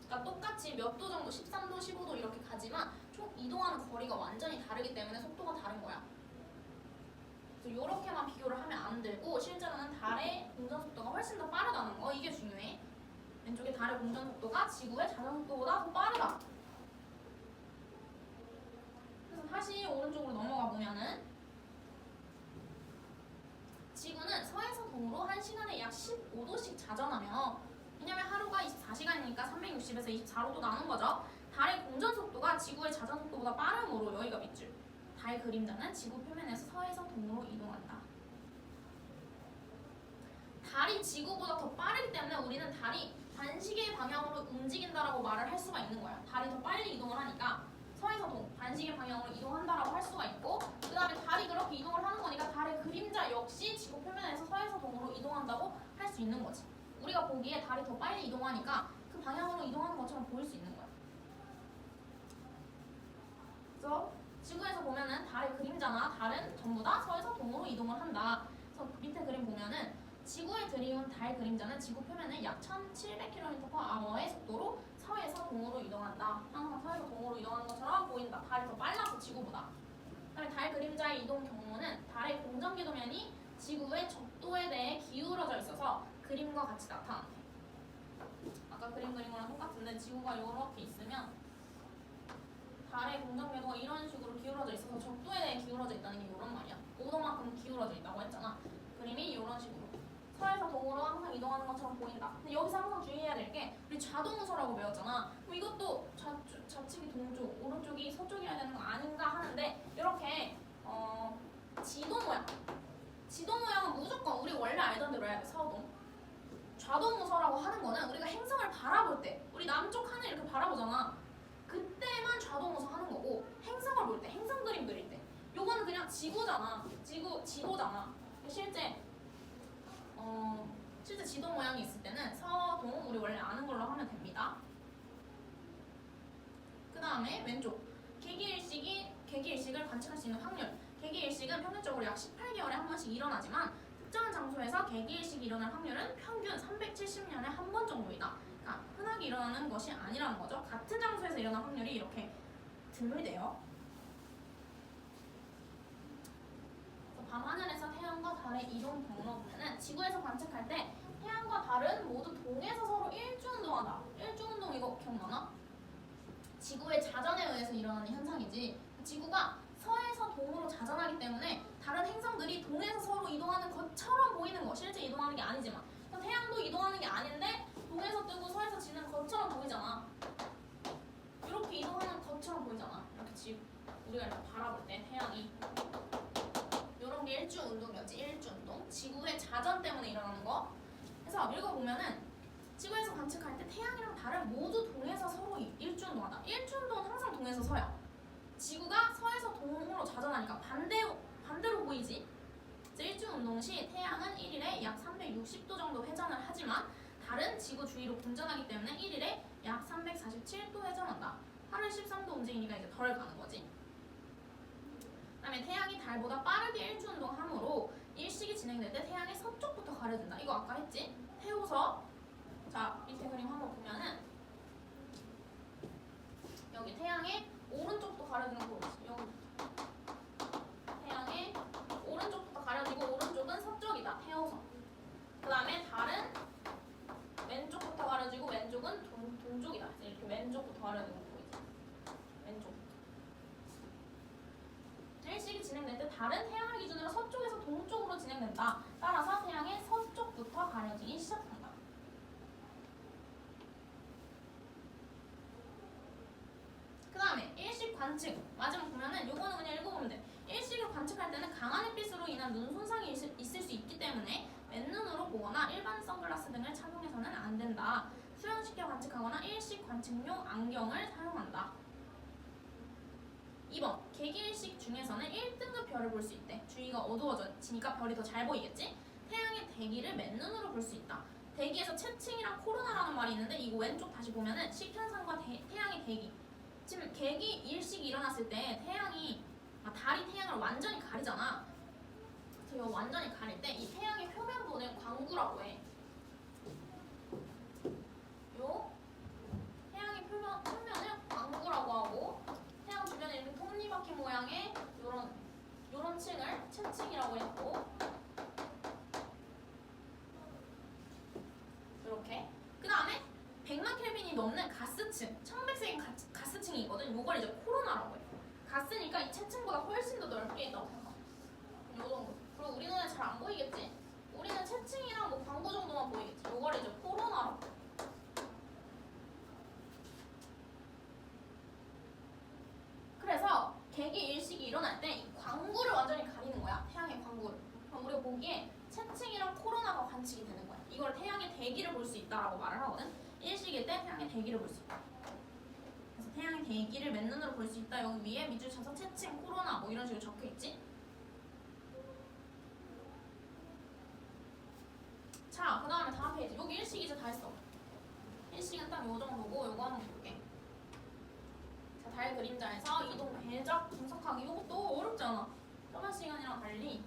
그러니까 똑같이 몇 도 정도, 13도, 15도 이렇게 가지만 총 이동하는 거리가 완전히 다르기 때문에 속도가 다른 거야. 그래서 이렇게만 비교를 하면 안 되고 실제로는 달의 공전 속도가 훨씬 더 빠르다는 거 이게 중요해. 왼쪽에 달의 공전 속도가 지구의 자전 속도보다 더 빠르다. 그래서 다시 오른쪽으로 넘어가 보면은 지구는 서에서 동으로 1시간에 약 15도씩 자전하며 왜냐면 하루가 24시간이니까 360에서 24로도 나눈 거죠. 달의 공전 속도가 지구의 자전 속도보다 빠르므로 여기가 밑줄. 달 그림자는 지구 표면에서 서에서 동으로 이동한다. 달이 지구보다 더 빠르기 때문에 우리는 달이 반시계 방향으로 움직인다라고 말을 할 수가 있는 거야. 달이 더 빨리 이동을 하니까 서에서 반시계 방향으로 이동한다라고 할 수가 있고, 그 다음에 달이 그렇게 이동을 하는 거니까 달의 그림자 역시 지구 표면에서 서에서 동으로 이동한다고 할 수 있는 거지. 우리가 보기에 달이 더 빨리 이동하니까 그 방향으로 이동하는 것처럼 보일 수 있는 거야. 그래서 지구에서 보면은 달의 그림자나 달은 전부 다 서에서 동으로 이동을 한다. 그래서 밑에 그림 보면은 지구에 들이운 달 그림자는 지구 표면을 약 1700km/h의 속도로 서에서 동으로 이동한다. 항상 서에서 동으로 이동하는 것처럼 보인다. 달이 더 빨라서 지구보다. 그다음에 달 그림자의 이동 경로는 달의 공전궤도면이 지구의 적도에 대해 기울어져 있어서 그림과 같이 나타난대. 아까 그린 그림이랑 똑같은데 지구가 이렇게 있으면 달의 공전궤도가 이런 식으로 기울어져 있어서 적도에 대해 기울어져 있다는 게 이런 말이야. 5도만큼 기울어져 있다고 했잖아. 그림이 이런 식으로 서에서 동으로 항상 이동하는 것처럼 보인다. 근데 여기서 항상 주의해야 될 게 우리 좌동우서라고 배웠잖아. 그럼 이것도 좌측이 동쪽, 오른쪽이 서쪽이어야 되는 거 아닌가 하는데 이렇게 지도 모양은 무조건 우리 원래 알던 대로 해야 돼. 서동. 좌동우서라고 하는 거는 우리가 행성을 바라볼 때 우리 남쪽 하늘 이렇게 바라보잖아. 그때만 좌동우서 하는 거고, 행성을 볼 때, 행성 그림 그릴 때 요거는 그냥 지구잖아. 지도잖아. 실제 지도 모양이 있을 때는 서동 우리 원래 아는 걸로 하면 됩니다. 그 다음에 왼쪽 개기일식을 관측할 수 있는 확률. 개기일식은 평균적으로 약 18개월에 한 번씩 일어나지만 특정한 장소에서 개기일식이 일어날 확률은 평균 370년에 한 번 정도이다. 그러니까 흔하게 일어나는 것이 아니라는 거죠. 같은 장소에서 일어날 확률이 이렇게 드물대요. 밤하늘에서 태양과 달의 이동 경로 보면은 지구에서 관측할 때 태양과 달은 모두 동에서 서로 일주운동한다. 일주운동 이거 기억나나? 지구의 자전에 의해서 일어나는 현상이지. 지구가 서에서 동으로 자전하기 때문에 다른 행성들이 동에서 서로 이동하는 것처럼 보이는 거. 실제 이동하는 게 아니지만. 태양도 이동하는 게 아닌데 동에서 뜨고 서에서 지는 것처럼 보이잖아. 이렇게 이동하는 것처럼 보이잖아. 이렇게 우리가 이렇게 바라볼 때 태양이 이런 게 일주운동이었지. 일주운동. 지구의 자전 때문에 일어나는 거. 그래서 읽어보면은 지구에서 관측할 때 태양이랑 달은 모두 동에서 서로 일주운동하다. 일주운동은 항상 동에서 서야. 지구가 서에서 동으로 자전하니까 반대로 보이지. 일주운동 시 태양은 1일에 약 360도 정도 회전을 하지만 달은 지구 주위로 공전하기 때문에 1일에 약 347도 회전한다. 하루에 13도 움직이니까 이제 덜 가는 거지. 그다음에 태양이 달보다 빠르게 일주운동하므로 일식이 진행될 때 태양의 서쪽부터 가려진다. 이거 아까 했지? 태우서. 자, 밑에 그림 한번 보면은 여기 태양의 오른쪽부터 가려지는 거 보이지? 여기 태양의 오른쪽부터 가려지고 오른쪽은 서쪽이다. 태우서. 그 다음에 달은 왼쪽부터 가려지고 왼쪽은 동쪽이다. 이렇게 왼쪽부터 가려지는 거 보이지? 왼쪽. 일식이 진행될 때 달은 태양을 기준으로 서쪽에서 동쪽으로 진행된다. 따라서 태양의 서쪽부터 가려지기 시작한다. 그 다음에 일식 관측. 마지막 보면은 요거는 그냥 읽어보면 돼. 일식을 관측할 때는 강한 햇빛으로 인한 눈 손상이 있을 수 있기 때문에 맨눈으로 보거나 일반 선글라스 등을 착용해서는 안 된다. 수영시켜 관측하거나 일식 관측용 안경을 사용한다. 2번, 개기일식 중에서는 1등급 별을 볼 수 있대. 주위가 어두워지니까 별이 더 잘 보이겠지? 태양의 대기를 맨눈으로 볼 수 있다. 대기에서 채층이랑 코로나라는 말이 있는데 이거 왼쪽 다시 보면은 식현상과 태양의 대기. 지금 개기일식이 일어났을 때 달이 태양을 완전히 가리잖아. 그래서 완전히 가릴 때 이 태양의 표면 부분을 광구라고 해. 요 태양의 표면을 광구라고 하고 태양 주변에 있는 톱니바퀴 모양의 요런 층을 채층이라고 했고, 이렇게. 그 다음에 100만 켈빈이 넘는 가스층, 1100세기 가스층이 있거든. 요걸 이제 코로나라고 해. 가스니까 이 채층보다 훨씬 더 넓게 있다고 생각해. 요 정도. 그리고 우리 눈에 잘 안 보이겠지? 우리는 채층이랑 뭐 광구 정도만 보이겠지. 요걸 이제 코로나라고 해. 그래서 개기일식이 일어날 때 이 광구를 완전히 가리는 거야. 태양의 광구를. 그럼 우리가 보기에 채층이랑 코로나가 관측이 되는 거야. 이걸 태양의 대기를 볼 수 있다라고 말을 하거든. 일식일 때 태양의 대기를 볼 수 있다. 그래서 태양의 대기를 맨눈으로 볼 수 있다. 여기 위에 밑줄 쳐서 채칭, 코로나 뭐 이런 식으로 적혀 있지. 자, 그 다음에 다음 페이지. 여기 일식 이제 다 했어. 일식은 딱 요 정도고 요거 한번 볼게. 자, 달 그림자에서 이동 궤적 분석하기. 이것도 어렵지 않아. 저번 시간이랑 달리.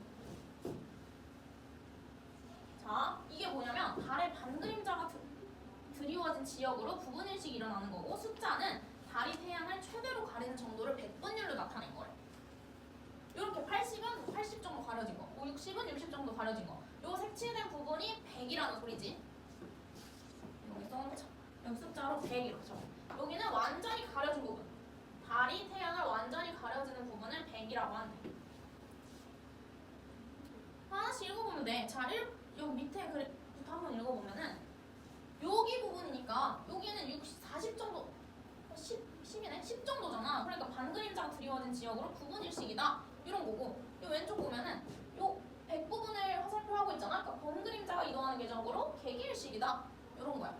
자, 이게 뭐냐면 달의 반그림자가 드리워진 지역으로 부분일식이 일어나는 거고, 숫자는 달이 태양을 최대로 가리는 정도를 백분율로 나타낸 거래. 이렇게 80은 80 정도 가려진 거, 60은 60 정도 가려진 거. 요 색칠된 부분이 100이라는 소리지. 여기 써놓자. 여기 숫자로 100 이렇게 적어. 여기는 완전히 가려진 부분. 달이 태양을 완전히 가려지는 부분을 100이라고 한대. 하나씩 읽어보면 돼. 자, 여기 밑에 글부터 한번 읽어보면은 여기 부분이니까 여기는 60, 40 정도, 10이네? 10 정도잖아. 그러니까 반그림자가 드리워진 지역으로 부분일식이다. 이런 거고, 이 왼쪽 보면은 요 100 부분을 화살표 하고 있잖아. 그러니까 번그림자가 이동하는 궤적으로 개기일식이다. 이런 거야.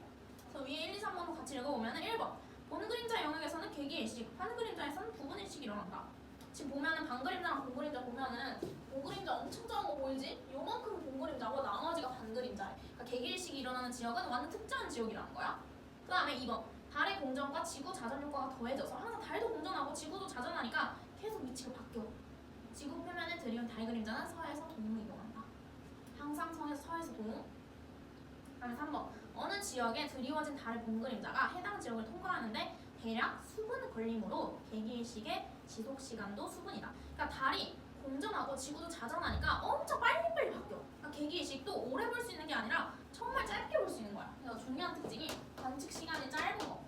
그래서 위에 1, 2, 3번 같이 읽어보면은 1번. 본그림자 영역에서는 개기일식, 반그림자에서는 부분일식이 일어난다. 지금 보면은 반그림자랑 본그림자 보면은 본그림자 엄청 작은 거 보이지? 요만큼 본그림자고 나머지가 반그림자래. 그러니까 개기일식이 일어나는 지역은 완전 특정한 지역이라는 거야. 그 다음에 2번. 달의 공전과 지구 자전 효과가 더해져서 항상 달도 공전하고 지구도 자전하니까 계속 위치가 바뀌어. 지구 표면에 드리운 달 그림자는 서에서 동으로 이동한다. 항상 서에서 동으로. 그 다음에 3번. 어느 지역에 드리워진 달의 본그림자가 해당 지역을 통과하는데 대략 수분 걸림으로 개기일식의 지속시간도 수분이다. 그러니까 달이 공전하고 지구도 자전하니까 엄청 빨리빨리 바뀌어. 그러니까 개기일식도 오래 볼 수 있는 게 아니라 정말 짧게 볼 수 있는 거야. 그래서 중요한 특징이 관측 시간이 짧은 거.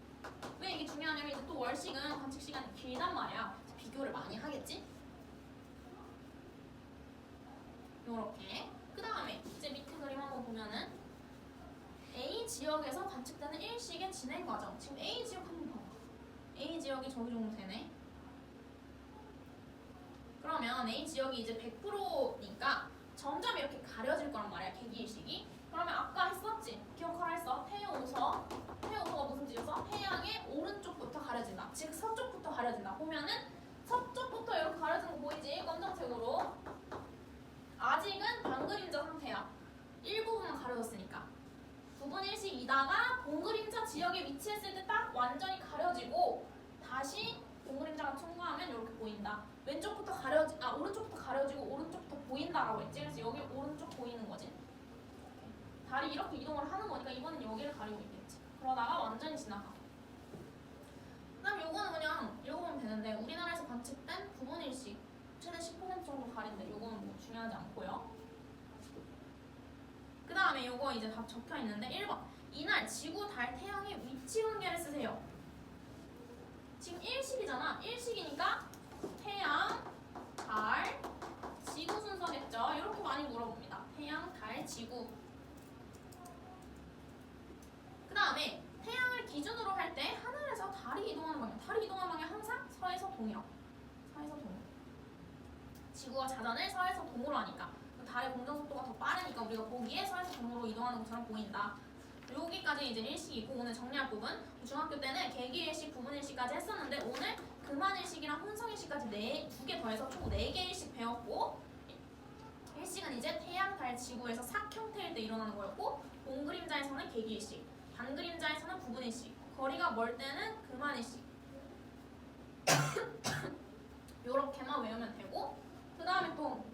왜 이게 중요하냐면 이제 또 월식은 관측 시간이 길단 말이야. 비교를 많이 하겠지? 요렇게. 그 다음에 이제 밑에 그림 한번 보면은 A 지역에서 관측되는 일식의 진행 과정. 지금 A 지역 한번 봐봐. A 지역이 저기 정도 되네. 그러면 A 지역이 이제 100%니까 점점 이렇게 가려질 거란 말이야, 개기일식이. 그러면 아까 했었지? 기억하라 했어. 태우서. 태우서가 무슨 뜻이었어? 태양의 오른쪽부터 가려진다. 즉 서쪽부터 가려진다. 보면은 서쪽부터 이렇게 가려진 거 보이지? 검정색으로. 아직은 반그림자 상태야. 일부분만 가려졌으니까. 부분일식이다가 본그림자 지역에 위치했을 때 딱 완전히 가려지고 다시 본그림자가 통과하면 이렇게 보인다. 왼쪽부터 오른쪽부터 가려지고 오른쪽부터 보인다라고 했지. 그래서 여기 오른쪽 보이는 거지. 달이 이렇게 이동을 하는 거니까 이번엔 여기를 가리고 있겠지. 그러다가 완전히 지나가. 그다음 요거는 그냥 읽어보면 되는데 우리나라에서 관측된 부분일식 최대 10% 정도 가린데 요거는 뭐 중요하지 않고요. 그 다음에 요거 이제 답 적혀 있는데 1번. 이날 지구, 달, 태양의 위치 관계를 쓰세요. 지금 일식이잖아. 일식이니까 태양, 달, 지구 순서겠죠. 이렇게 많이 물어봅니다. 태양, 달, 지구. 그 다음에 태양을 기준으로 할 때 하늘에서 달이 이동하는 방향. 달이 이동하는 방향 항상 서에서 동이요. 서에서 동. 지구가 자전을 서에서 동으로 하니까 달의 공전 속도가 더 빠르니까 우리가 보기에 서에서 동으로 이동하는 것처럼 보인다. 여기까지 이제 일식이고 오늘 정리할 부분. 중학교 때는 개기일식, 부분일식까지 했었는데 오늘 금한일식이랑 혼성일식까지 두 개 더해서 총 4개 일식 배웠고 일식은 이제 태양, 달, 지구에서 삭 형태일 때 일어나는 거였고 본그림자에서는 개기일식, 반그림자에서는 부분일식, 거리가 멀 때는 금한일식. 요렇게만 외우면 되고 그 다음에 또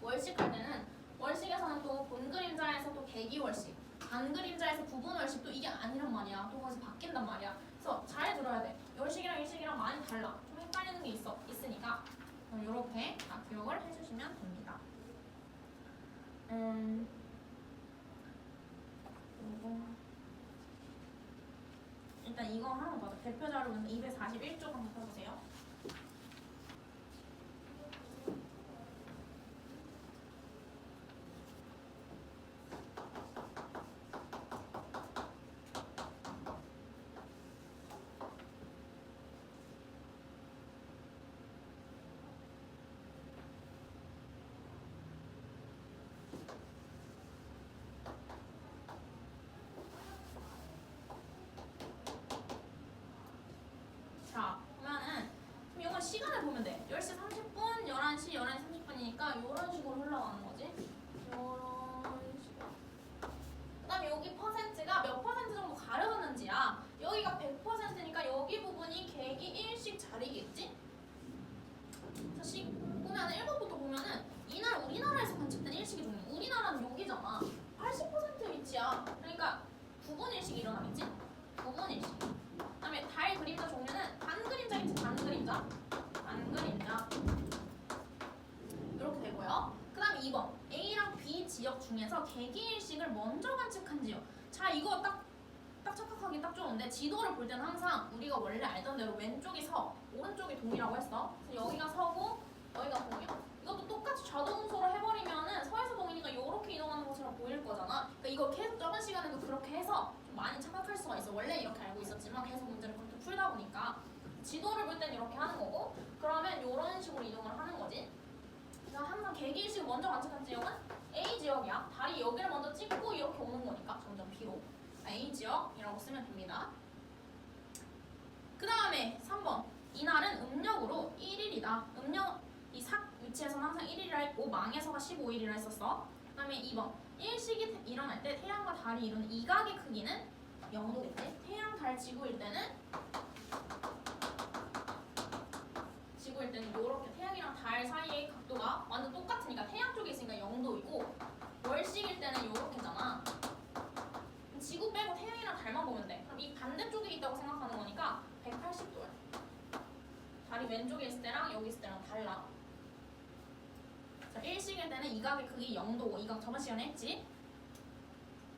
월식 할 때는 월식에서는 또 본그림자에서 또 개기월식, 반그림자에서 부분월식도 이게 아니란 말이야. 또 거기서 바뀐단 말이야. 그래서 잘 들어야 돼. 월식이랑 일식이랑 많이 달라. 좀 헷갈리는 게 있으니까 이렇게 다 기억을 해주시면 됩니다. 일단 이거 하나 더. 대표 자료는 241쪽 한번 펴보세요. 다르겠지? 자, 보면은 1번부터 보면은 이날 우리나라에서 관측된 일식의 종류. 우리나라는 여기잖아. 80% 위치야. 그러니까 부분 일식이 일어나겠지? 부분 일식. 그다음에 달 그림자 종류는 반 그림자겠지? 반 그림자. 반 그림자. 이렇게 되고요. 그다음에 2번 A랑 B 지역 중에서 개기일식을 먼저 관측한 지역. 자, 이거 딱 착각하기 딱 좋은데 지도를 볼 때는 항상 우리가 원래 알던 대로 왼쪽이 서, 오른쪽이 동이라고 했어. 그래서 여기가 서고 여기가 동이야. 이것도 똑같이 좌동음소로 해버리면은 서에서 동이니까 이렇게 이동하는 것처럼 보일 거잖아. 그러니까 이거 계속 저번 시간에도 그렇게 해서 좀 많이 착각할 수가 있어. 원래 이렇게 알고 있었지만 계속 문제를 그렇게 풀다 보니까 지도를 볼 때는 이렇게 하는 거고, 그러면 이런 식으로 이동을 하는 거지. 그래서 항상 개기일식 먼저 관측한 지역은 A 지역이야. 달이 여기를 먼저 찍고 이렇게 오는 거니까 점점 B로 A 지역이라고 쓰면 됩니다. 그 다음에 3번 이날은 음력으로 1일이다. 음력 이 삭 위치에서는 항상 1일이라 했고 망에서가 15일이라 했었어. 그 다음에 2번 일식이 일어날 때 태양과 달이 이루는 이각의 크기는 0도겠지. 태양, 달, 지구일 때는 이렇게 태양이랑 달 사이의 각도가 완전 똑같으니까 태양 쪽에 있으니까 0도이고, 월식일 때는 이렇게잖아. 지구 빼고 태양이랑 달만 보면 돼. 그럼 이 반대쪽에 있다고 생각하는 거니까 180도야. 달이 왼쪽에 있을 때랑 여기 있을 때랑 달라. 자, 일식일 때는 이각의 크기 0도고, 이각 저번 시간에 했지.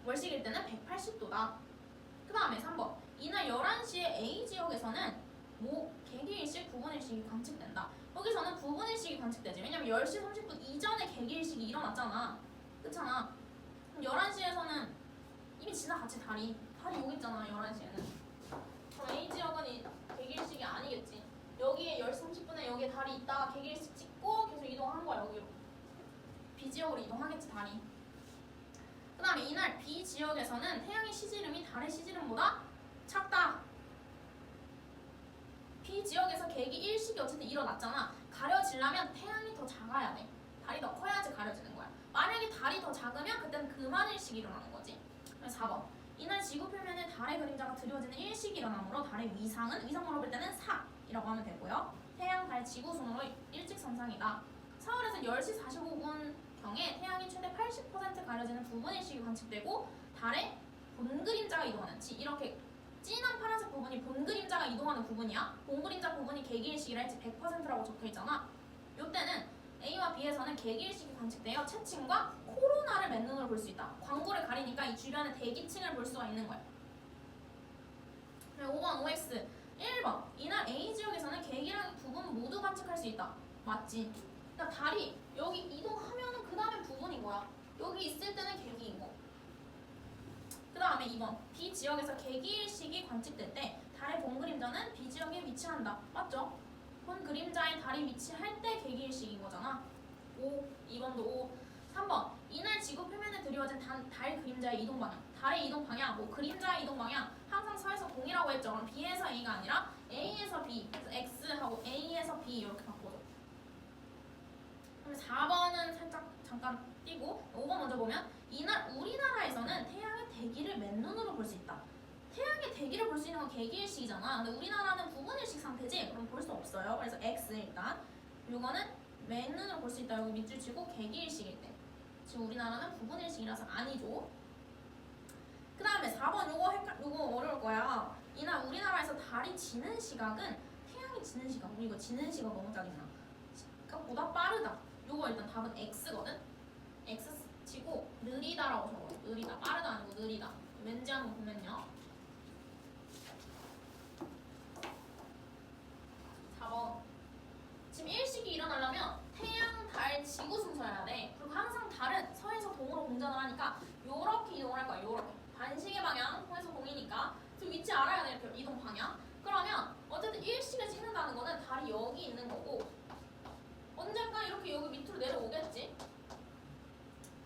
월식일 때는 180도다. 그 다음에 3번 이날 11시에 A 지역에서는 개기일식, 부분일식이 관측된다. 여기서는 부분일식이 관측되지. 왜냐면 10시 30분 이전에 개기일식이 일어났잖아. 그렇잖아. 그럼 11시에서는 이미 지나갔지. 달이 여기 있잖아. 11시에는. 그럼 A 지역은 개기일식이 아니겠지. 여기에 10시 30분에 여기에 달이 있다가 개기일식 찍고 계속 이동한 거야. 여기로. B 지역으로 이동하겠지. 달이. 그 다음에 이날 B 지역에서는 태양의 시지름이 달의 시지름보다 작다. B 지역에서 개기 일식이 어쨌든 일어났잖아. 가려지려면 태양이 더 작아야 돼. 달이 더 커야지 가려지는 거야. 만약에 달이 더 작으면 그때는 그만 일식이 일어나는 거지. 4번 이날 지구 표면에 달의 그림자가 드리워지는 일식이 일어나므로 달의 위상으로 볼 때는 4이라고 하면 되고요. 태양, 달, 지구 순으로 일직선상이다. 서울에서 10시 45분경에 태양이 최대 80% 가려지는 부분 일식이 관측되고, 달의 본 그림자가 이동하는 이렇게 진한 파란색 부분이 본 그림자가 이동하는 부분이야. 본 그림자 부분이 개기일식이라 했지. 100%라고 적혀있잖아. 이때는 A와 B에서는 개기일식이 관측되어 채층과 코로나를 맨눈으로 볼 수 있다. 광고를 가리니까 이 주변의 대기층을 볼 수가 있는 거야. 5번 OX 1번 이날 A 지역에서는 개기랑 부분 모두 관측할 수 있다. 맞지? 그러니까 달이 여기 이동하면은 그 다음에 부분인 거야. 여기 있을 때는 개기인 거. 그 다음에 2번 B 지역에서 개기일식이 관측될 때 달의 본 그림자는 B 지역에 위치한다. 맞죠? 본 그림자에 달이 위치할 때 개기일식인 거잖아. 2번도 5. 3번 이날 지구 표면에 드리워진 달 그림자의 이동 방향. 달의 이동 방향, 그림자의 이동 방향 항상 서에서 동이라고 했죠. 그럼 B에서 A가 아니라 A에서 B. 그래서 X하고 A에서 B 이렇게 바꿔줘. 그럼 4번은 살짝 잠깐 띄고 5번 먼저 보면 이날 우리나라에서는 태양의 대기를 맨눈으로 볼 수 있다. 태양의 대기를 볼 수 있는 건 개기일식이잖아. 근데 우리나라는 부분일식 상태지? 그럼 볼 수 없어요. 그래서 X 일단. 이거는 맨눈으로 볼 수 있다. 여기 밑줄 치고 개기일식일 때. 지금 우리나라는 부분일식이라서 아니죠. 그 다음에 4번 요거 어려울 거야. 이날 우리나라에서 달이 지는 시각은 태양이 지는 시각. 우리 이거 지는 시각 너무 짜증나. 시각보다 빠르다. 요거 일단 답은 X거든? X 치고 느리다라고 적어. 느리다. 빠르다 아니고 느리다. 왠지 한번 보면요. 4번 지금 일식이 일어나려면 태양, 달, 지구 순서여야 돼. 그리고 항상 달은 서에서 동으로 공전을 하니까 요렇게 이동을 할 거야. 요렇게. 반시계 방향, 서에서 동이니까. 그래서 위치 알아야 돼. 이렇게 이동 방향. 그러면 어쨌든 일식을 찍는다는 거는 달이 여기 있는 거고, 언젠가 이렇게 여기 밑으로 내려오겠지?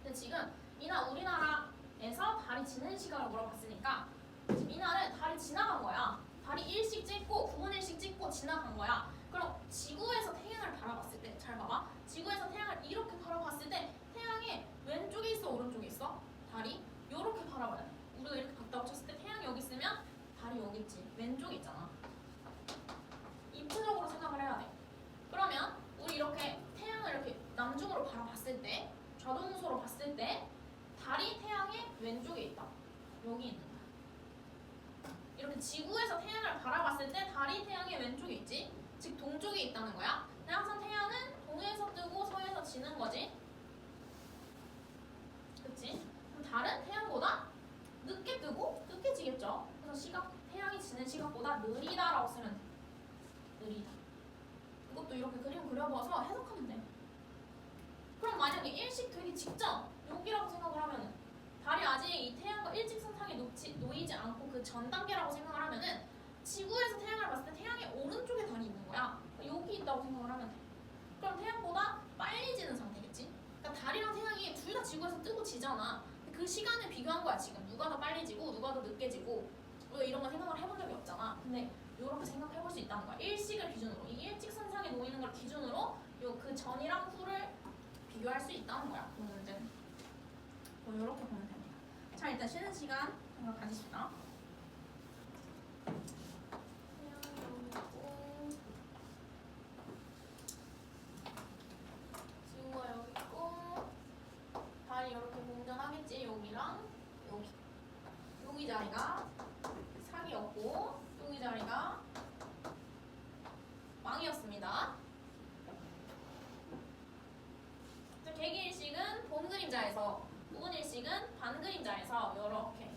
근데 지금 이날 우리나라에서 달이 지는 시각을 물어봤으니까 지금 이날은 달이 지나간 거야. 달이 일식 찍고 부분일식 찍고 지나간 거야. 그럼 지구에서 태양을 바라봤을 때, 잘 봐봐. 지구에서 태양을 이렇게 바라봤을 때 태양이 왼쪽에 있어, 오른쪽에 있어? 달이 이렇게 바라봐야 돼. 우리가 이렇게 갔다 쳤을 때 태양이 여기 있으면 달이 여기 있지. 왼쪽에 있잖아. 입체적으로 지구에서 태양을 바라봤을 때 달이 태양의 왼쪽에 있지? 즉 동쪽에 있다는 거야. 근데 항상 태양은 동에서 뜨고 서에서 지는 거지. 그치? 그럼 달은 태양보다 늦게 뜨고 늦게 지겠죠. 그래서 태양이 지는 시각보다 느리다라고 쓰면 돼. 느리다. 이것도 이렇게 그림 그려봐서 해석하면 돼. 그럼 만약에 일식 되기 직전 여기라고 생각을 하면은 달이 아직 이 태양과 일직선상에 놓이지 않고 그 전 단계라고 생각을 하면은 지구에서 태양을 봤을 때 태양의 오른쪽에 달이 있는 거야. 여기 있다고 생각을 하면 돼. 그럼 태양보다 빨리 지는 상태겠지? 그러니까 달이랑 태양이 둘 다 지구에서 뜨고 지잖아. 그 시간을 비교한 거야 지금. 누가 더 빨리 지고 누가 더 늦게 지고. 우리가 이런 거 생각을 해본 적이 없잖아. 근데 이렇게 생각해볼 수 있다는 거야. 일식을 기준으로. 이 일직선상에 놓이는 걸 기준으로 요 그 전이랑 후를 비교할 수 있다는 거야. 그 문제는. 이렇게 보면 됩니다. 자, 일단 쉬는 시간 생각 가지십시다. 지구가 여기 있고 달이 이렇게 공전하겠지. 여기랑 여기 자리가 상이었고 여기 자리가 망이었습니다. 개기일식은 본 그림자에서, 부분일식은 반 그림자에서 이렇게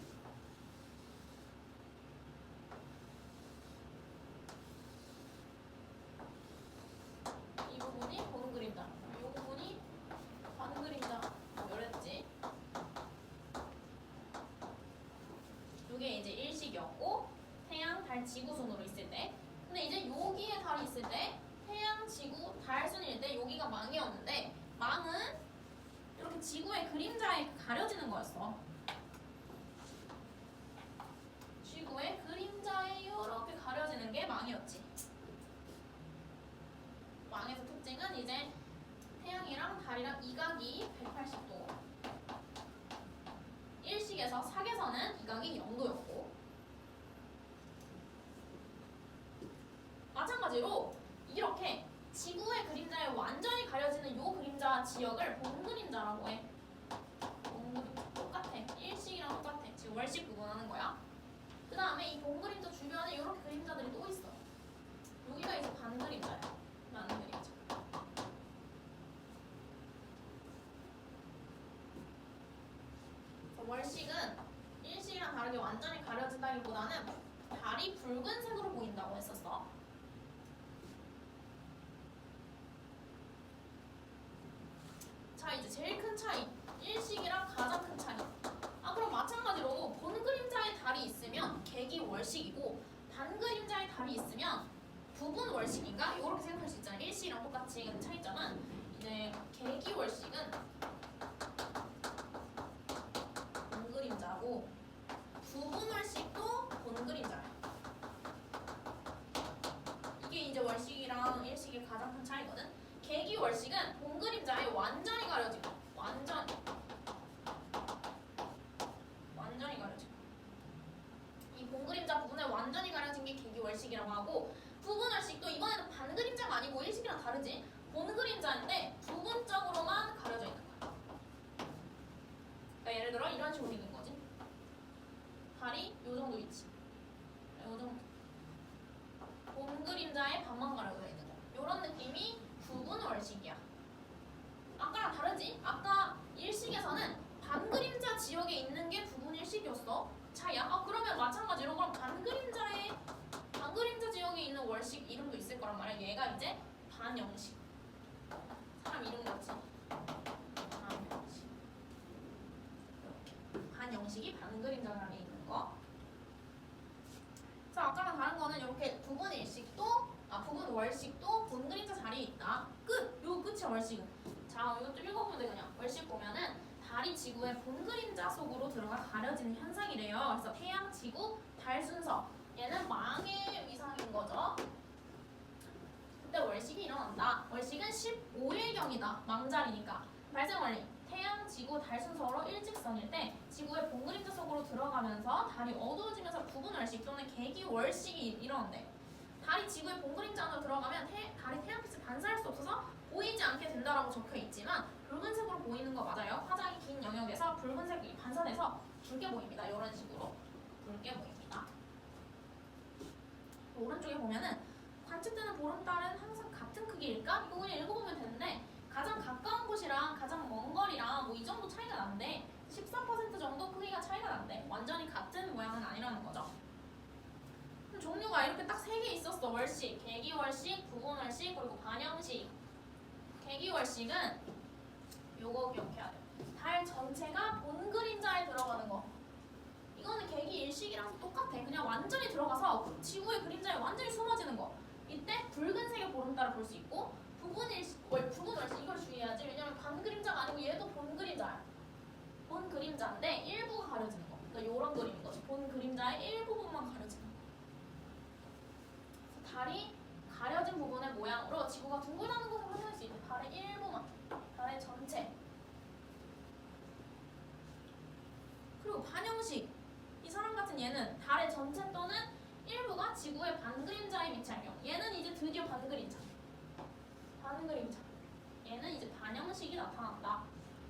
이 부분이 본 그림자, 이 부분이 반 그림자 이랬지. 이게 이제 일식이었고 태양, 달, 지구 순으로 있을 때. 근데 이제 여기에 달이 있을 때 태양, 지구, 달 순일 때 여기가 망이었는데 망은 이렇게 지구의 그림자에 가려지는 거였어. 지구의 그림자에 이렇게 가려지는 게 망이었지. 망에서 특징은 이제 태양이랑 달이랑 이각이 180도. 일식에서 사계선은 이각이 0도였고 마찬가지로 이렇게 지구의 그림자에 완전히 가려지는 이 그림자 지역을 본 그림자라고 해. 똑같아. 일식이랑 똑같아. 지금 월식 구분하는 거야. 그 다음에 이 본 그림자 주변에 이렇게 그림자들이 또 있어. 여기가 이제 반 그림자야. 반 그림자. 월식은 일식이랑 다르게 완전히 가려진다기보다는 달이 붉은색으로 보인다고 했었어. 자, 이제 제일 큰 차이, 일식이랑 가장 큰 차이. 그럼 마찬가지로 본 그림자에 달이 있으면 객이 월식이고 반 그림자에 달이 있으면 부분 월식인가? 이렇게 생각할 수 있잖아. 일식이랑 똑같이 차이점은 이제 객이 월식은 본 그림자고 부분 월식도 본 그림자야. 이게 이제 월식이랑 일식의 가장 큰 차이거든. 객이 월식은 본 그림자에 완전히 가려지고 완전히 가려지고 이 본 그림자 부분에 완전히 가려진 게 객이 월식이라고 하고 부분 월식도 이번에는 반 그림자가 아니고 일식이랑 다르지. 본 그림자인데 부분적으로만 가려져 있는 거야. 그러니까 예를 들어 이런 식으로 생긴 거지. 달이 요 정도 위치, 요 정도. 본 그림자에 반만 가려져 있는 거. 요런 느낌이 부분 월식이야. 아까랑 다르지? 아까 일식에서는 반 그림자 지역에 있는 게 부분 일식이었어. 차이야? 그러면 마찬가지로 그럼 반 그림자 지역에 있는 월식 이름도 있을 거란 말이야. 얘가 이제 반영식. 사람 이름 같지? 반영식. 반영식이 반 그림자 자리에 있는 거. 자, 아까랑 다른 거는 이렇게 부분 일식도 부분 월식도 본 그림자 자리에 있다. 끝! 요 끝이 월식은. 자, 이것도 읽어보면 돼. 그냥 월식 보면은 달이 지구의 본 그림자 속으로 들어가 가려지는 현상이래요. 그래서 태양, 지구, 달 순서. 얘는 망의 위상인 거죠. 그때 월식이 일어난다. 월식은 15일경이다. 망자리니까. 발생 원리. 태양, 지구, 달 순서로 일직선일 때 지구의 본 그림자 속으로 들어가면서 달이 어두워지면서 부분 월식 또는 객이 월식이 일어난대. 달이 지구의 본 그림자 안으로 들어가면 달이 태양빛을 반사할 수 없어서 보이지 않게 된다라고 적혀 있지만 붉은색으로 보이는 거 맞아요. 화장이 긴 영역에서 붉은색이 반사돼서 붉게 보입니다. 이런 식으로 붉게 보입니다. 오른쪽에 보면은 관측되는 보름달은 항상 같은 크기일까? 이거 그냥 읽어보면 되는데 가장 가까운 곳이랑 가장 먼 거리랑 뭐 이 정도 차이가 난대. 14% 정도 크기가 차이가 난대. 완전히 같은 모양은 아니라는 거죠. 종류가 이렇게 딱 3개 있었어. 월식, 계기월식, 부분월식, 그리고 반영식. 계기월식은 요거 기억해야 돼. 달 전체가 본 그림자에 들어가는 거. 이거는 계기일식이랑 똑같아. 그냥 완전히 들어가서 지구의 그림자에 완전히 숨어지는 거. 이때 붉은색의 보름달을 볼 수 있고 부분월식 이걸 주의해야지. 왜냐면 반 그림자가 아니고 얘도 본 그림자야. 본 그림자인데 일부가 가려지는 거. 그러니까 요런 그림인 거지. 본 그림자의 일부분만 가려지는 거. 달이 가려진 부분의 모양으로 지구가 둥글다는 것을 확인할 수 있는 달의 일부만, 달의 전체. 그리고 반영식. 이 사람 같은 얘는 달의 전체 또는 일부가 지구의 반그림자에 위치할 경우. 얘는 이제 드디어 반그림자. 반그림자. 얘는 이제 반영식이 나타난다.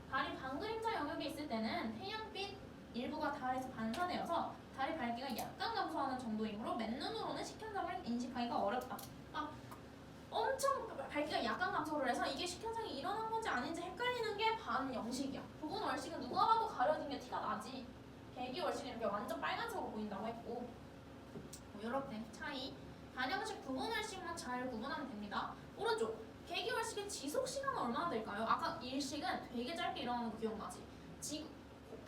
달이 반그림자 영역에 있을 때는 태양빛 일부가 달에서 반사되어서 달의 밝기가 약간 감소하는 정도이므로 맨눈으로는 식현상을 인식하기가 어렵다. 엄청 밝기가 약간 감소를 해서 이게 식현상이 일어난 건지 아닌지 헷갈리는 게 반영식이야. 부분월식은 누가 봐도 가려진 게 티가 나지. 계기월식은 이렇게 완전 빨간색으로 보인다고 했고 뭐 이렇게 차이. 반영식, 부분월식만 잘 구분하면 됩니다. 오른쪽 계기월식의 지속시간은 얼마나 될까요? 아까 일식은 되게 짧게 일어나는 거 기억나지?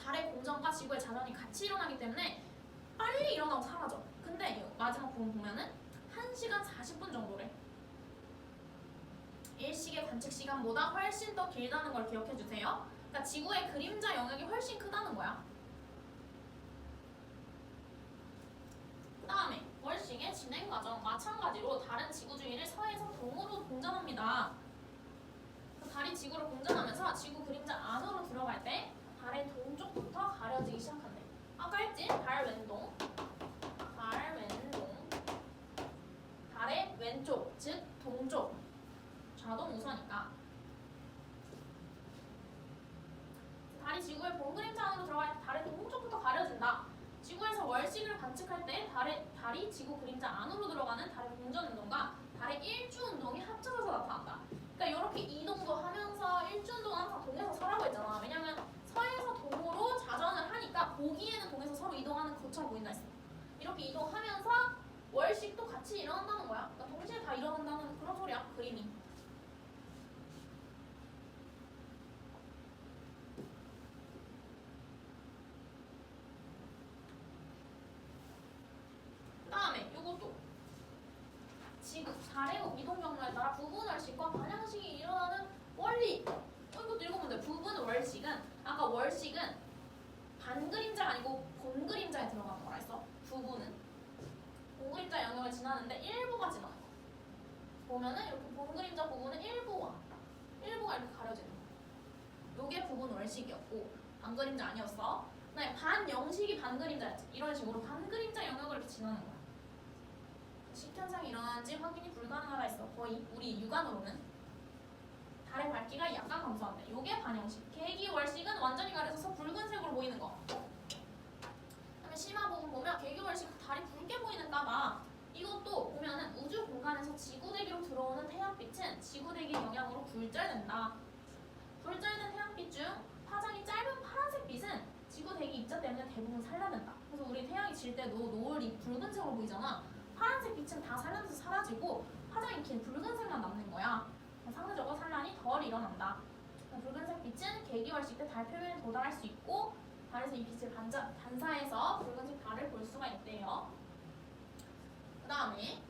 달의 공전과 지구의 자전이 같이 일어나기 때문에 빨리 일어나고 사라져. 근데 마지막 부분 보면은 1시간 40분 정도래. 일식의 관측시간보다 훨씬 더 길다는 걸 기억해주세요. 그러니까 지구의 그림자 영역이 훨씬 크다는 거야. 그 다음에 월식의 진행 과정. 마찬가지로 달은 지구 주위를 서에서 동으로 공전합니다. 달이 지구를 공전하면서 지구 그림자 안으로 들어갈 때 달의 동쪽부터 가려지기 시작한대. 아까 했지? 달 왼동, 달의 왼쪽, 즉 동쪽. 자동 우선이니까. 달이 지구의 본 그림자 안으로 들어갈 때 달의 동쪽부터 가려진다. 지구에서 월식을 관측할 때 달이 지구 그림자 안으로 들어가는 달의 공전 운동과 달의 일주 운동이 합쳐져서 나타난다. 그러니까 이렇게 이동도 하면서 일주 운동은 항상 동에서 서라고 했잖아. 왜냐면 서에서 동으로 자전을 하니까 보기에는 동에서 서로 이동하는 것처럼 보인다 했어. 이렇게 이동하면서 월식도 같이 일어난다는 거야. 그러니까 동시에 다 일어난다는 그런 소리야. 그림이. 그 다음에 요것도 지구 달의 이동 경로에 따라 부분월식과 반영식이 일어나는 원리. 이것도 읽어보면 돼. 부분월식은 아까 월식은 반그림자가 아니고 본그림자에 들어가는 거라 했어. 부분은 본그림자 영역을 지나는데 일부가 지나는 거. 보면은 이렇게 본그림자 부분은 일부가 이렇게 가려지는 거. 요게 부분월식이었고 반그림자 아니었어. 그다음에 반영식이 반그림자였지. 이런 식으로 반그림자 영역을 이렇게 지나는 거야. 식현상이 일어나는지 확인이 불가능하다 했어. 거의 우리 육안으로는. 달의 밝기가 약간 감소한다. 요게 반영식. 계기월식은 완전히 가려져서 붉은색으로 보이는 거. 그다음에 심화 부분 보면 계기월식 달이 붉게 보이는가봐. 이것도 보면은 우주 공간에서 지구대기로 들어오는 태양빛은 지구대기 영향으로 굴절된다. 굴절된 태양빛 중 파장이 짧은 파란색 빛은 지구대기 입자 때문에 대부분 산란된다. 그래서 우리 태양이 질 때도 노을이 붉은색으로 보이잖아. 파란색 빛은 다 산란돼서 사라지고 파장이 긴 붉은색만 남는 거야. 상대적으로 산란이 덜 일어난다. 붉은색 빛은 계기월식 때 달 표면에 도달할 수 있고 달에서 이 빛을 반사해서 붉은색 달을 볼 수가 있대요. 그 다음에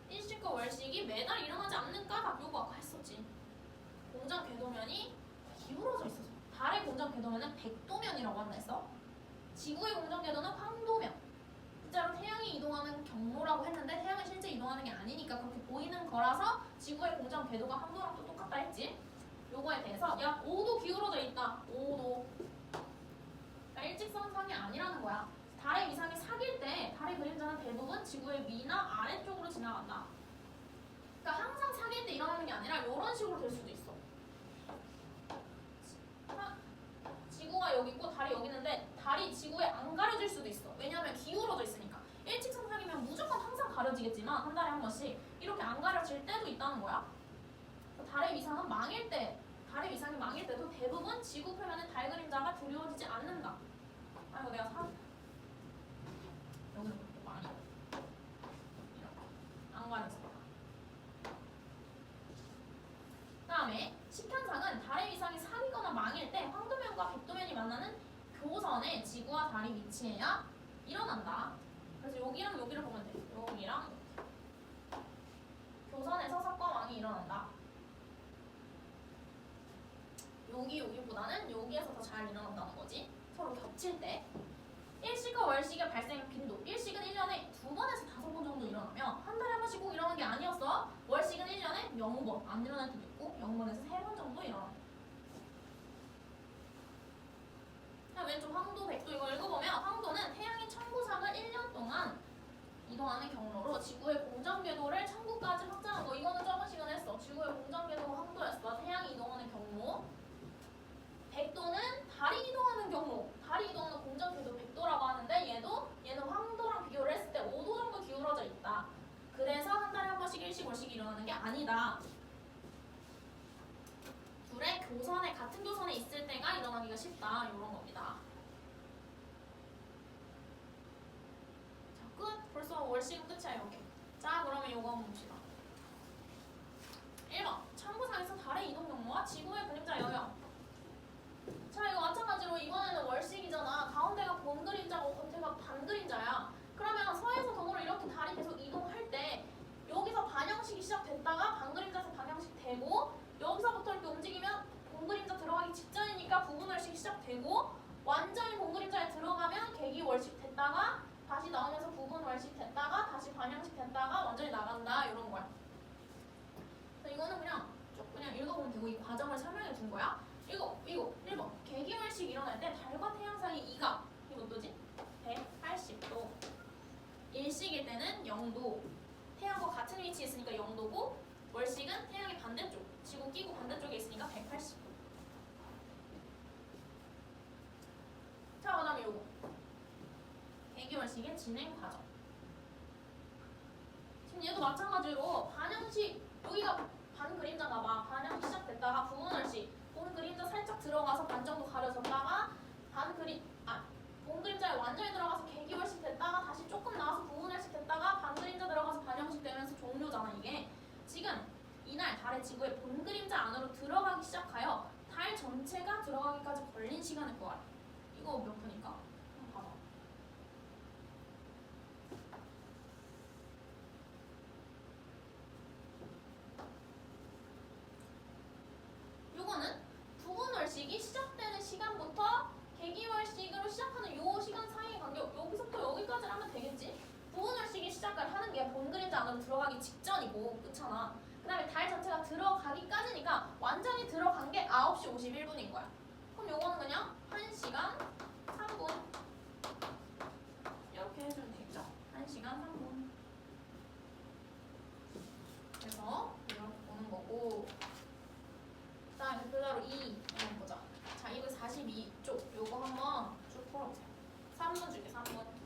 일식과 월식이 매달 일어나지 않는가? 다 요거 아까 했었지. 공전 궤도면이 기울어져 있어서. 달의 공전 궤도면은 백도면이라고 한다 했어. 지구의 공전 궤도는 황도면. 진짜로 태양이 이동하는 경로라고 했는데 태양이 실제 이동하는 게 아니니까 그렇게 보이는 거라서 지구의 공전 궤도가 황도랑 또 똑같다 했지. 요거에 대해서 약 5도 기울어져 있다. 5도. 그러니까 일직선상이 아니라는 거야. 달의 위상이 사귈 때 달의 그림자는 대부분 지구의 위나 아래쪽으로 지나간다. 그러니까 항상 사귈 때 일어나는 게 아니라 이런 식으로 될 수도 있어. 지구가 여기 있고 달이 여기 있는데 달이 지구에 안 가려질 수도 있어. 왜냐하면 기울어져 있으니까. 일직선상이면 무조건 항상 가려지겠지만 한 달에 한 번씩 이렇게 안 가려질 때도 있다는 거야. 달의 위상은 망일 때, 달의 위상이 망일 때도 대부분 지구 표면의 달 그림자가 드리워지지 않는다. 아이고 내가 여기는 그렇게 많이 이렇게 안 가려져. 그다음에 식현상은 달의 위상이 사귀거나 망일 때 황도면과 백도면이 만나는 교선에 지구와 달이 위치해야 일어난다. 그래서 여기랑 여기를 보면 돼. 여기랑 교선에서 사건왕이 일어난다. 여기보다는 여기에서 더 잘 일어난다는 거지. 서로 겹칠 때. 일식과 월식의 발생 빈도. 일식은 1년에 2번에서 5번 정도 일어나면 한 달에 한 번씩 꼭 일어나는 게 아니었어. 월식은 1년에 0번 안 일어날 때도 있고 0번에서 3번 정도 일어나. 왼쪽 황도, 백도 이거 읽어보면 황도는 태양이 천구상을 1년 동안 이동하는 경로로 지구의 공전 궤도를 천구까지 확장한 거. 이거는 저번 시간에 했어. 지구의 공전 궤도가 황도였어. 태양이 이동하는 경로. 백도는 달이 이동하는 경로. 달이 이동하는 공전 궤도 백도라고 하는데 얘는 황도랑 비교를 했을 때 5도 정도 기울어져 있다. 그래서 한 달에 한 번씩 일식 월식이 일어나는 게 아니다. 둘의 교선에 같은 교선에 있을 때가 일어나기가 쉽다. 이런 겁니다. 자, 끝. 벌써 월식은 끝이야 이렇게. 자, 그러면 요거 한번 봅시다. 1번. 천구상에서 달의 이동 경로와 지구의 그림자 영역. 자, 이거 마찬가지로 이번에는 월식이잖아. 가운데가 본 그림자고 겉에가 반 그림자야. 그러면 서에서 동으로 이렇게 달이 계속 이동할 때 여기서 반영식이 시작됐다가 반 그림자에서 반영식 되고 여기서부터 이렇게 움직이면 본 그림자 들어가기 직전이니까 부분월식 시작되고 완전히 본 그림자에 들어가면 개기월식 됐다가 다시 나오면서 부분월식 됐다가 다시 반영식 됐다가 완전히 나간다. 이런 거야. 그래서 이거는 그냥 쭉 그냥 읽어보면 되고 이 과정을 설명해 준 거야. 이거 1번 개기월식 일어날 때 달과 태양 사이 이각 이거 뭐지? 180도. 일식일 때는 0도. 태양과 같은 위치에 있으니까 0도고 월식은 태양의 반대쪽 지구 끼고 반대쪽에 있으니까 180도. 자, 그 다음에 요거 개기월식의 진행 과정. 지금 얘도 마찬가지로 반영식 여기가 반 그림자가 막 반영식 시작됐다가 부분월식 본 그림자 살짝 들어가서 반 정도 가려졌다가 본 그림자에 완전히 들어가서 개기월식 됐다가 다시 조금 나와서 부분월식 됐다가 반 그림자 들어가서 반영식 되면서 종료잖아 이게. 지금 이날 달의 지구의 본 그림자 안으로 들어가기 시작하여 달 전체가 들어가기까지 걸린 시간을 구하라. 이거 몇 분일까? 한번 봐봐. 요거는 부분월식이 시작되는 시간부터 개기월식으로 시작하는 요 시간 사이의 간격 여기서부터 여기까지 하면 되겠지? 부분월식이 시작을 하는 게 본 그림자 안으로 들어가기 직전이고 그렇잖아. 그 다음에 달 자체가 들어가기까지니까 완전히 들어간 게 9시 51분인 거야. 그럼 요거는 그냥 1시간 3분 이렇게 해주면 되겠죠? 1시간 3분. 그래서 이렇게 보는 거고 그 다음에 그대로 2 한번 보자. 자, 이거 42쪽 요거 한번 쭉 풀어보세요. 3분 줄게 3분.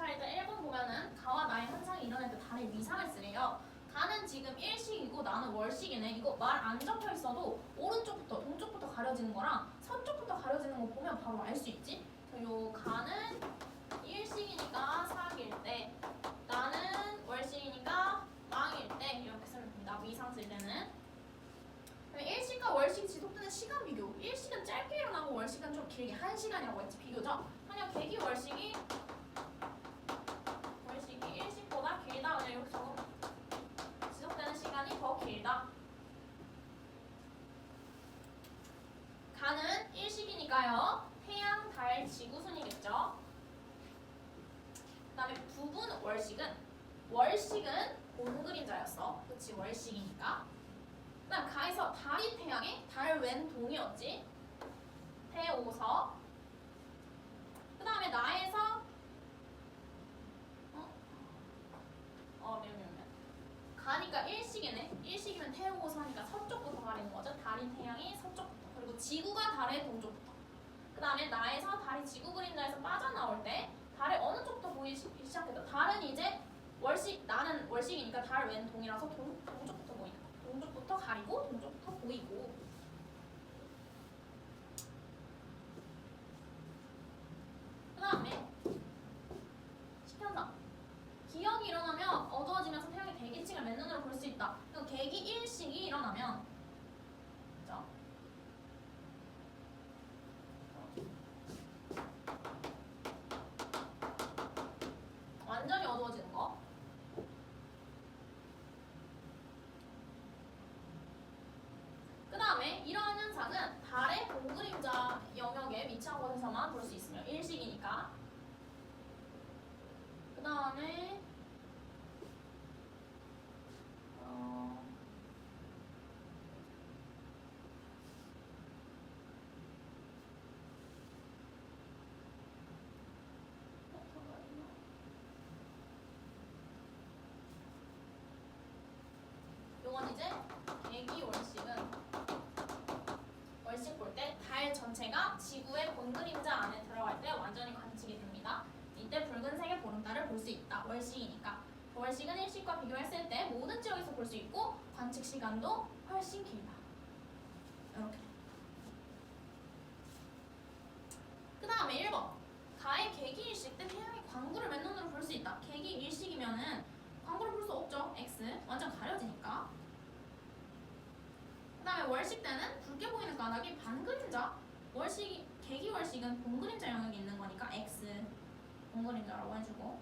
자 일단 1번 보면은 가와 나의 현상이 일어날 때 달의 위상을 쓰래요. 가는 지금 일식이고 나는 월식이네. 이거 말 안 적혀 있어도 오른쪽부터 동쪽부터 가려지는 거랑 서쪽부터 가려지는 거 보면 바로 알 수 있지. 요 가는 일식이니까 사기일 때, 나는 월식이니까 망일 때 이렇게 쓰면 됩니다. 위상 쓸 때는. 그다음에 일식과 월식 지속되는 시간 비교. 일식은 짧게 일어나고 월식은 좀 길게 1시간이라고 했지 비교죠. 만약 계기 월식이 일식보다 길다. 그냥 이렇게 적으면 지속되는 시간이 더 길다. 가는 일식이니까요. 태양, 달, 지구 순이겠죠. 그 다음에 부분 월식은 본 그림자였어. 그치 월식이니까. 그 다음 가에서 달이 태양에 달 왼 동이었지. 태오서. 그 다음에 나에서 미안. 가니까 일식이네. 일식이면 태오서니까 서쪽부터 가리는 거죠. 달인 태양이 서쪽부터. 그리고 지구가 달의 동쪽부터. 그 다음에 나에서 달이 지구 그림자에서 빠져나올 때 달의 어느 쪽부터 보이기 시작했다. 달은 이제 나는 월식이니까 달 왼 동이라서 동쪽부터 보인다. 동쪽부터 가리고 동쪽부터 보이고. 그 다음에 시편상 기역이 일어나면 어두워지면서 태양의 대기층을 맨눈으로 볼 수 있다. 그리고 계기 일식이 일어나면 그죠? 완전히 어두워지는 거. 그 다음에 이러한 현상은 달의 공그림자 영역에 위치한 곳에서만 볼 수 있으며 일식이니까. 그 다음에 요건 이제 계기 월식 볼 때 달 전체가 지구의 본 그림자 안에 들어갈 때 완전히 관측이 됩니다. 이때 붉은색의 보름달을 볼 수 있다. 월식이니까. 월식은 일식과 비교했을 때 모든 지역에서 볼 수 있고 관측 시간도 훨씬 길다. 이렇게. 그 다음에 1번. 가의 계기 일식 때 태양의 광구를 맨눈으로 볼 수 있다. 계기 일식이면은 광구를 볼 수 없죠. X. 완전 가려지니까. 그 다음에 월식 때는 붉게 보이는 까닭이 반그림자. 계기 월식은 본그림자 영역이 있는 거니까 X. 본그림자라고 해주고.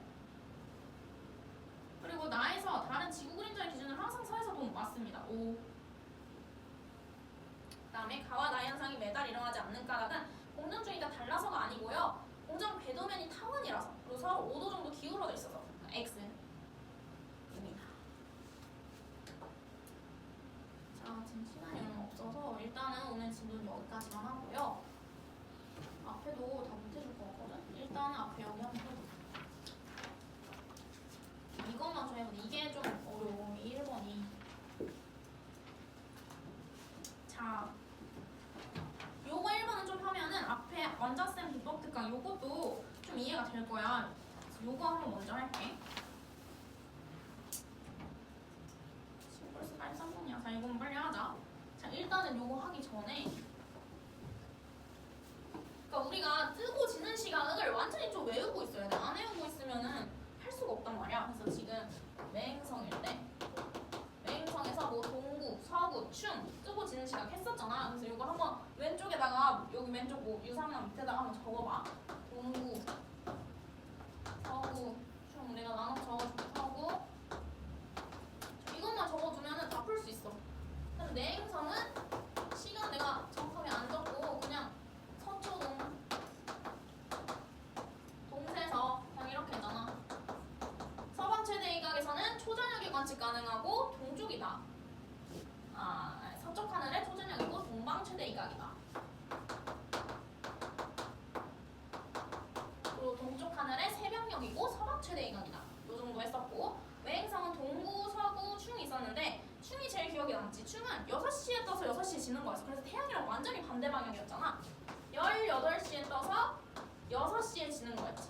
그리고 나에서 다른 지구 그림자의 기준으로 항상 서에서 동 맞습니다. O. 그 다음에 가와 나의 현상이 매달 일어나지 않는 까닭은 공전주의가 달라서가 아니고요. 공전 궤도면이 타원이라서 그리고 서로 5도 정도 기울어져 있어서 X. 지금 시간이 얼마 없어서 일단은 오늘 진도는 여기까지만 하고요. 앞에도 다 못해줄 것 같거든? 일단은 앞에 여기 한번 해볼게요. 이것만 좀 해보자. 이게 좀 어려워. 1번이. 자, 요거 1번은 좀 하면은 앞에 원자쌤 비법 특강 요것도 좀 이해가 될 거야. 요거 한번 먼저 할게. 벌써 43분이야. 자, 이건 빨리 하자. 자, 일단은 요거 하기 전에 그러니까 우리가 뜨고 지는 시각을 완전히 좀 외우고 있어야 돼. 안 외우고 있으면은 할 수가 없단 말이야. 그래서 지금 맹성일 때 맹성에서 뭐 동구, 서구, 충 뜨고 지는 시각 했었잖아. 그래서 이거 한번 왼쪽에다가 여기 왼쪽 뭐 유상랑 밑에다가 한번 적어봐. 동구, 서구, 충 내가 나눠 적어줄게. 서구 이것만 적어두면은 다 풀 수 있어. 그럼 내행성은 시간 내가 정확하게 안 적고 그냥 서초동, 동세서 그냥 이렇게 했잖아. 서방 최대 이각에서는 초저녁이 관측 가능하고 동쪽이다. 서쪽 하늘에 초저녁이고 동방 최대 이각이다. 그리고 동쪽 하늘에 새벽녘이고 서방 최대 이각이다. 요 정도 했었고 외행성은 동구, 서구, 충이 있었는데 충이 제일 기억에 남지. 충은 6시에 떠서 6시에 지는 거였어. 그래서 태양이랑 완전히 반대 방향이었잖아. 18시에 떠서 6시에 지는 거였지.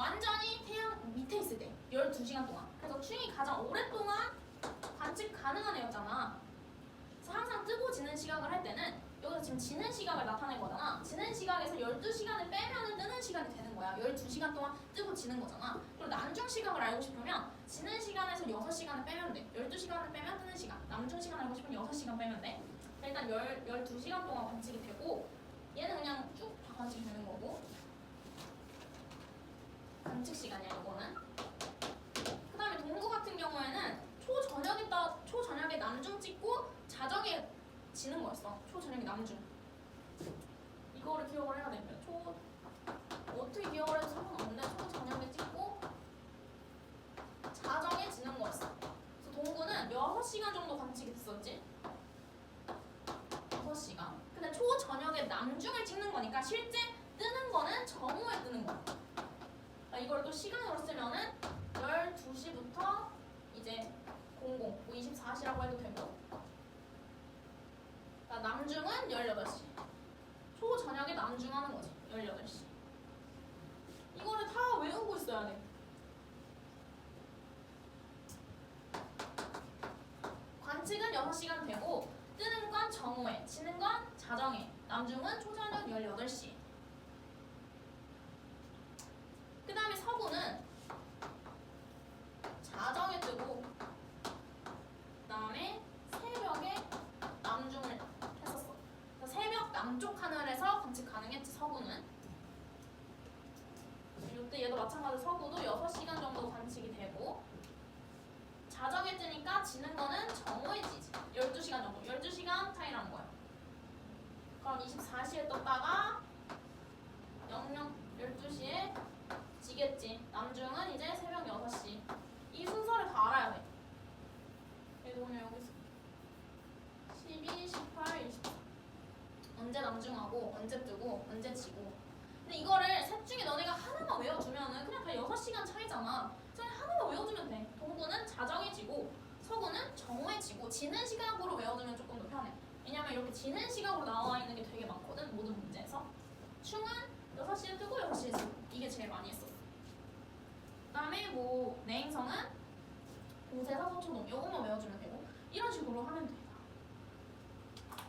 완전히 태양 밑에 있을 때 12시간 동안. 그래서 충이 가장 오랫동안 관측 가능한 애였잖아. 그래서 항상 뜨고 지는 시각을 할 때는 여기서 지금 지는 시각을 나타낸 거잖아. 지는 시각에서 12시간을 빼면은 뜨는 시간이 되는 거야. 12시간 동안 뜨고 지는 거잖아. 그리고 남중 시각을 알고 싶으면 지는 시간에서 6시간을 빼면 돼. 12시간을 빼면 뜨는 시간. 남중 시간 알고 싶으면 6시간 빼면 돼. 일단 12시간 동안 관측이 되고 얘는 그냥 쭉 다 관측이 되는 거고 관측 시간이야 이거는. 그 다음에 동구 같은 경우에는 초저녁에 남중 찍고 자정에 지는 거였어. 초저녁에 남중. 이거를 기억을 해야 돼. 어떻게 기억을 해도 상관없는데 초저녁에 찍고 자정에 지는 거였어. 그래서 동구는 6시간 정도 관측이 됐었지. 6시간. 근데 초저녁에 남중을 찍는 거니까 실제 뜨는 거는 정오에 뜨는 거야. 이걸 또 시간으로 쓰면은 12시부터 이제 24시라고 해도 되고 남중은 18시. 초저녁에 남중하는 거지. 18시. 이거를 다 외우고 있어야 돼. 관측은 6시간 되고 뜨는 건 정오에, 지는 건 자정에, 남중은 초저녁 18시. 그 다음에 서구는 자정에 뜨고 그 다음에 새벽에 남중을 했었어. 그래서 새벽 남쪽 하늘에서 관측 가능했지 서구는. 이때 얘도 마찬가지로 서구도 6시간 정도 관측이 되고 자정에 뜨니까 지는 거는 정오에 지지. 12시간 정도. 12시간 차이라는 거야. 그럼 24시에 떴다가 12시에 지겠지. 남중은 이제 새벽 6시. 이 순서를 다 알아야 돼. 얘도 그냥 여기 12, 18, 24. 언제 남중하고 언제 뜨고 언제 지고. 근데 이거를 셋 중에 너네가 하나만 외워주면은 그냥 다 6시간 차이잖아. 그냥 하나만 외워주면 돼. 동구는 자정에 지고 서구는 정오에 지고 지는 시각으로 외워두면 조금 더 편해. 왜냐면 이렇게 지는 시각으로 나와 있는 게 되게 많거든. 모든 문제에서. 충은 6시에 뜨고 6시에 지고. 이게 제일 많이 했었어. 그 다음에 뭐 내행성은 공세, 사서, 초동 이것만 외워주면 되고 이런 식으로 하면 돼.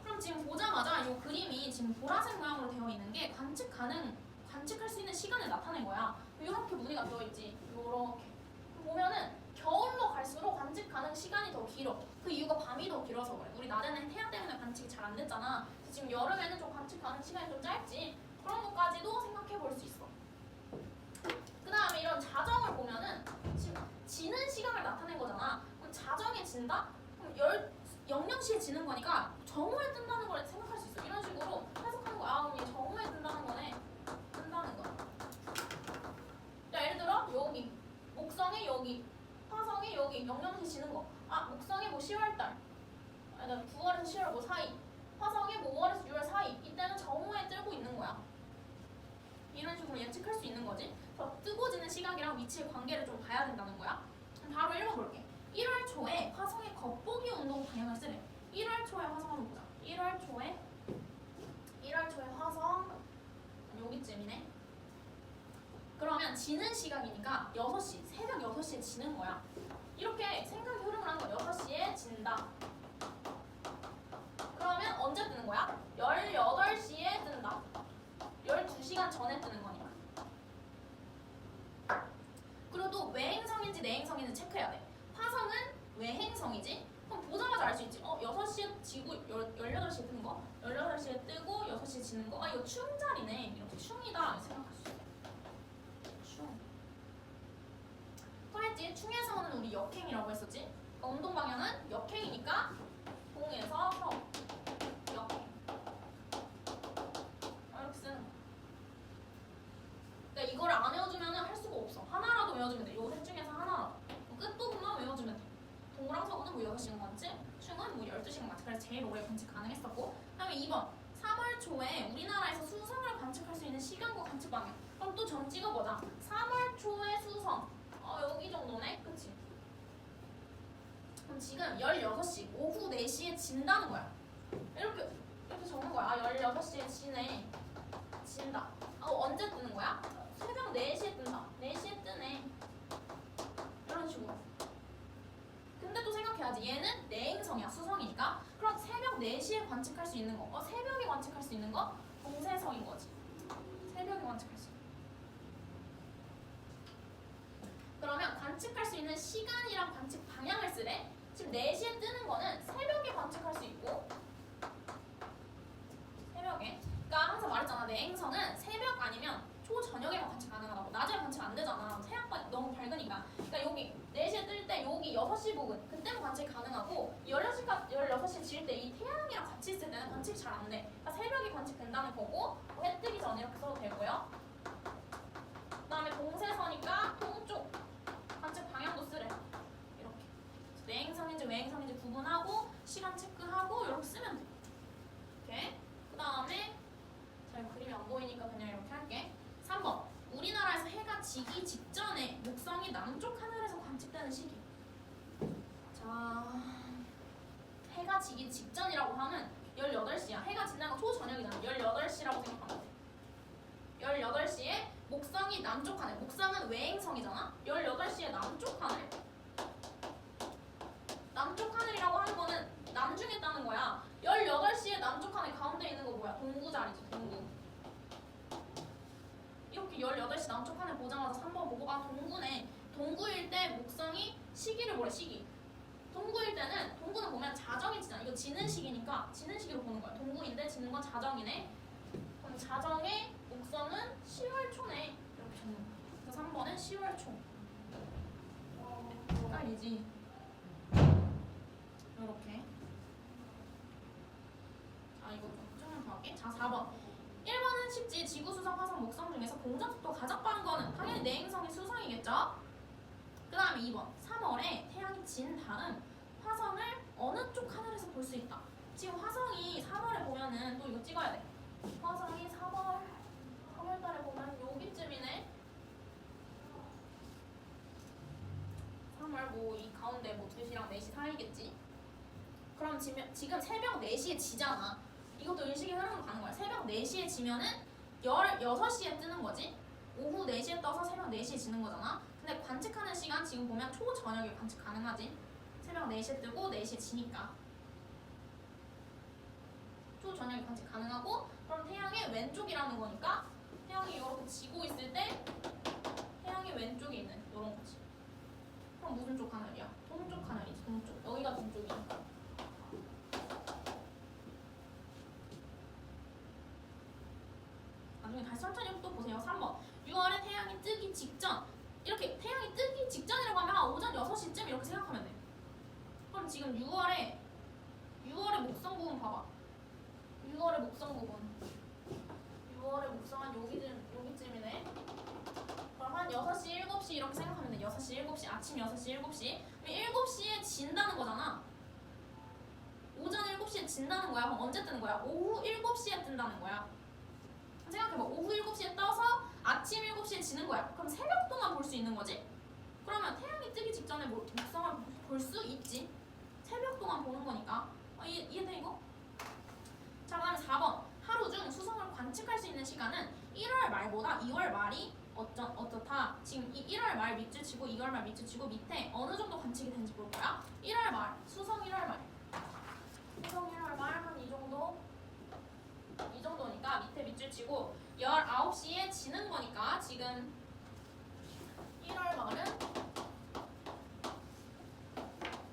그럼 지금 보자마자 이 그림이 지금 보라색 모양으로 되어 있는 게 관측할 수 있는 시간을 나타낸 거야. 이렇게 무늬가 되어 있지. 이렇게 보면은 겨울로 갈수록 관측 가능 시간이 더 길어. 그 이유가 밤이 더 길어서 그래. 우리 낮에는 태양 때문에 관측이 잘 안 됐잖아. 지금 여름에는 좀 관측 가능 시간이 좀 짧지. 그런 것까지도 생각해 볼 수 있어. 그 다음에 이런 자정을 보면은 지금 지는 시간을 나타낸 거잖아. 그럼 자정에 진다? 그럼 00시에 지는 거니까 정오에 뜬다는 걸 생각할 수 있어. 이런 식으로 해석하는 거야. 아, 그럼 얘 정오에 뜬다는 거네. 뜬다는 거야. 자, 예를 들어 여기 목성이 여기, 화성이 여기 00시에 지는 거. 아, 목성이 뭐 10월달, 9월에서 10월 뭐 사이, 화성이 뭐 5월에서 6월 사이. 이때는 정오에 뜨고 있는 거야. 이런 식으로 예측할 수 있는 거지. 그래서 뜨고 지는 시각이랑 위치의 관계를 좀 봐야 된다는 거야. 바로 읽어볼게. 1월 초에 화성의 겉보기 운동 방향을 쓰래. 1월 초에 화성 한번 보자. 1월 초에 화성 여기쯤이네. 그러면 지는 시각이니까 6시, 새벽 6시에 지는 거야. 이렇게 생각의 흐름을 하는 거야. 6시에 진다. 그러면 언제 뜨는 거야? 18시에 뜬다. 12시간 전에 뜨는 거니까. 그리고 또 외행성인지 내행성인지 체크해야 돼. 화성은 외행성이지? 그럼 보자마자 알 수 있지. 6시에 지고 18시에 뜨는 거, 18시에 뜨고 6시에 지는 거. 아, 이거 충자리네. 이렇게 충이다 생각할 수 있어. 충. 또 했지. 충에서는 우리 역행이라고 했었지. 운동 방향은 역행이니까 동에서 서. 역행. 이렇게 쓰는 거. 그러니까 이거를 안 외워주면 할 수가 없어. 하나라도 외워주면 돼. 요 셋 중에서 하나라도. 끝부분만 외워주면 돼. 동그랑 서구는 뭐 6시간 관측, 충은 뭐 12시간 관측. 그래서 제일 오래 관측 가능했었고. 그다음에 2번. 3월 초에 우리나라에서 수성을 관측할 수 있는 시간과 관측 방향. 그럼 또 점 찍어보자. 3월 초에 수성. 여기 정도네. 그치? 그럼 지금 16시, 오후 4시에 진다는 거야. 이렇게 적는 거야. 16시에 지네. 진다. 언제 뜨는 거야? 새벽 새벽 4시에 뜬다. 4시에 뜨네. 이런 식으로. 근데 또 생각해야지. 얘는 내행성이야. 수성이니까. 그럼 새벽 4시에 관측할 수 있는 거. 새벽에 관측할 수 있는 거? 동세성인 거지. 새벽에 관측할 수 있는 거. 그러면 관측할 수 있는 시간이랑 관측 방향을 쓰래. 지금 4시에 뜨는 거는 새벽에 관측할 수 있고 새벽에. 그러니까 항상 말했잖아. 내행성은 새벽 아니면 초저녁에만 관측 가능하다고. 낮에 관측 안 되잖아. 태양광 너무 밝으니까. 그러니까 여기 4시에 뜰 때 여기 6시 부근 그때만 관측이 가능하고 16시에 질 때 이 태양이랑 같이 있을 때는 관측이 잘 안 돼. 그러니까 새벽에 관측된다는 거고 해 뜨기 전에 이렇게 써도 되고요. 그 다음에 동세서니까 동쪽 관측 방향도 쓰래. 이렇게. 내행성인지 외행성인지 구분하고 시간 체크하고 이렇게 쓰면 돼. 이렇게. 그 다음에 잘 그림이 안 보이니까 그냥 이렇게 할게. 3번. 우리나라에서 해가 지기 직전에 목성이 남쪽 하늘에서 관측되는 시기. 자, 해가 지기 직전이라고 하면 18시야. 해가 진다는 건 초저녁이잖아. 18시라고 생각하면 돼. 18시에 목성이 남쪽 하늘. 목성은 외행성이잖아. 18시에 남쪽 하늘. 남쪽 하늘이라고 하는 거는 남중에 있다는 거야. 18시에 남쪽 하늘 가운데 있는 거 뭐야? 동구 자리지, 동구. 이렇게 18시 남쪽 하늘 보자마자 3번 보고 동구네. 동구일 때 목성이 시기를 뭐래? 시기. 동구일 때는 동구는 보면 자정이 지잖아. 이거 지는 시기니까 지는 시기로 보는 거야. 동구인데 지는 건 자정이네. 그럼 자정의 목성은 10월 초네. 이렇게 적는 거야. 그래서 3번은 10월 초. 헷갈리지? 이렇게. 자, 이거 좀만 더 할게. 자, 4번. 1번은 쉽지. 지구, 수성, 화성, 목성 중에서 공전 속도 가장 빠른 거는 당연히 내행성이 수성이겠죠? 그 다음에 2번. 3월에 태양이 진 다음 화성을 어느 쪽 하늘에서 볼 수 있다. 지금 화성이 3월에 보면은 또 이거 찍어야 돼. 화성이 3월달에 보면 여기쯤이네. 3월 뭐 이 가운데 뭐 2시랑 4시 사이겠지. 그럼 지금 새벽 4시에 지잖아. 이것도 일식의 흐름으로 가는 거야. 새벽 4시에 지면은 16시에 뜨는 거지. 오후 4시에 떠서 새벽 4시에 지는 거잖아. 근데 관측하는 시간 지금 보면 초저녁에 관측 가능하지. 새벽 4시에 뜨고 4시에 지니까. 초저녁에 관측 가능하고 그럼 태양의 왼쪽이라는 거니까 태양이 이렇게 지고 있을 때 태양의 왼쪽에 있는 이런 거지. 그럼 무슨 쪽 하늘이야? 동쪽 하늘이지. 동쪽. 여기가 동쪽이니까. 나중에 다시 천천히 또 보세요. 3번. 6월에 태양이 뜨기 직전. 이렇게 태양이 뜨기 직전이라고 하면 오전 6시쯤 이렇게 생각하면 돼. 그럼 지금 6월에 목성 부분 봐봐. 6월에 목성 부분. 6월에 목성 한 여기쯤이네. 그럼 한 6시, 7시 이렇게 생각하면 돼. 6시, 7시, 아침 6시, 7시. 7시에 진다는 거잖아. 오전 7시에 진다는 거야. 그럼 언제 뜨는 거야? 오후 7시에 뜬다는 거야. 생각해봐. 오후 7시에 떠서 아침 7시에 지는 거야. 그럼 새벽 동안 볼 수 있는 거지? 그러면 태양이 뜨기 직전에 목성을 볼 수 있지. 새벽 동안 보는 거니까. 이해돼 이거? 자, 그 다음에 4번. 하루 중 수성을 관측할 수 있는 시간은 1월 말보다 2월 말이 어떻다. 지금 이 1월 말 밑줄 치고 2월 말 밑줄 치고 밑에 어느 정도 관측이 되는지 볼 거야. 1월 말, 수성 1월 말. 수성 1월 말 한 이 정도니까 밑에 밑줄 치고 19시에 지는 거니까 지금 1월 말은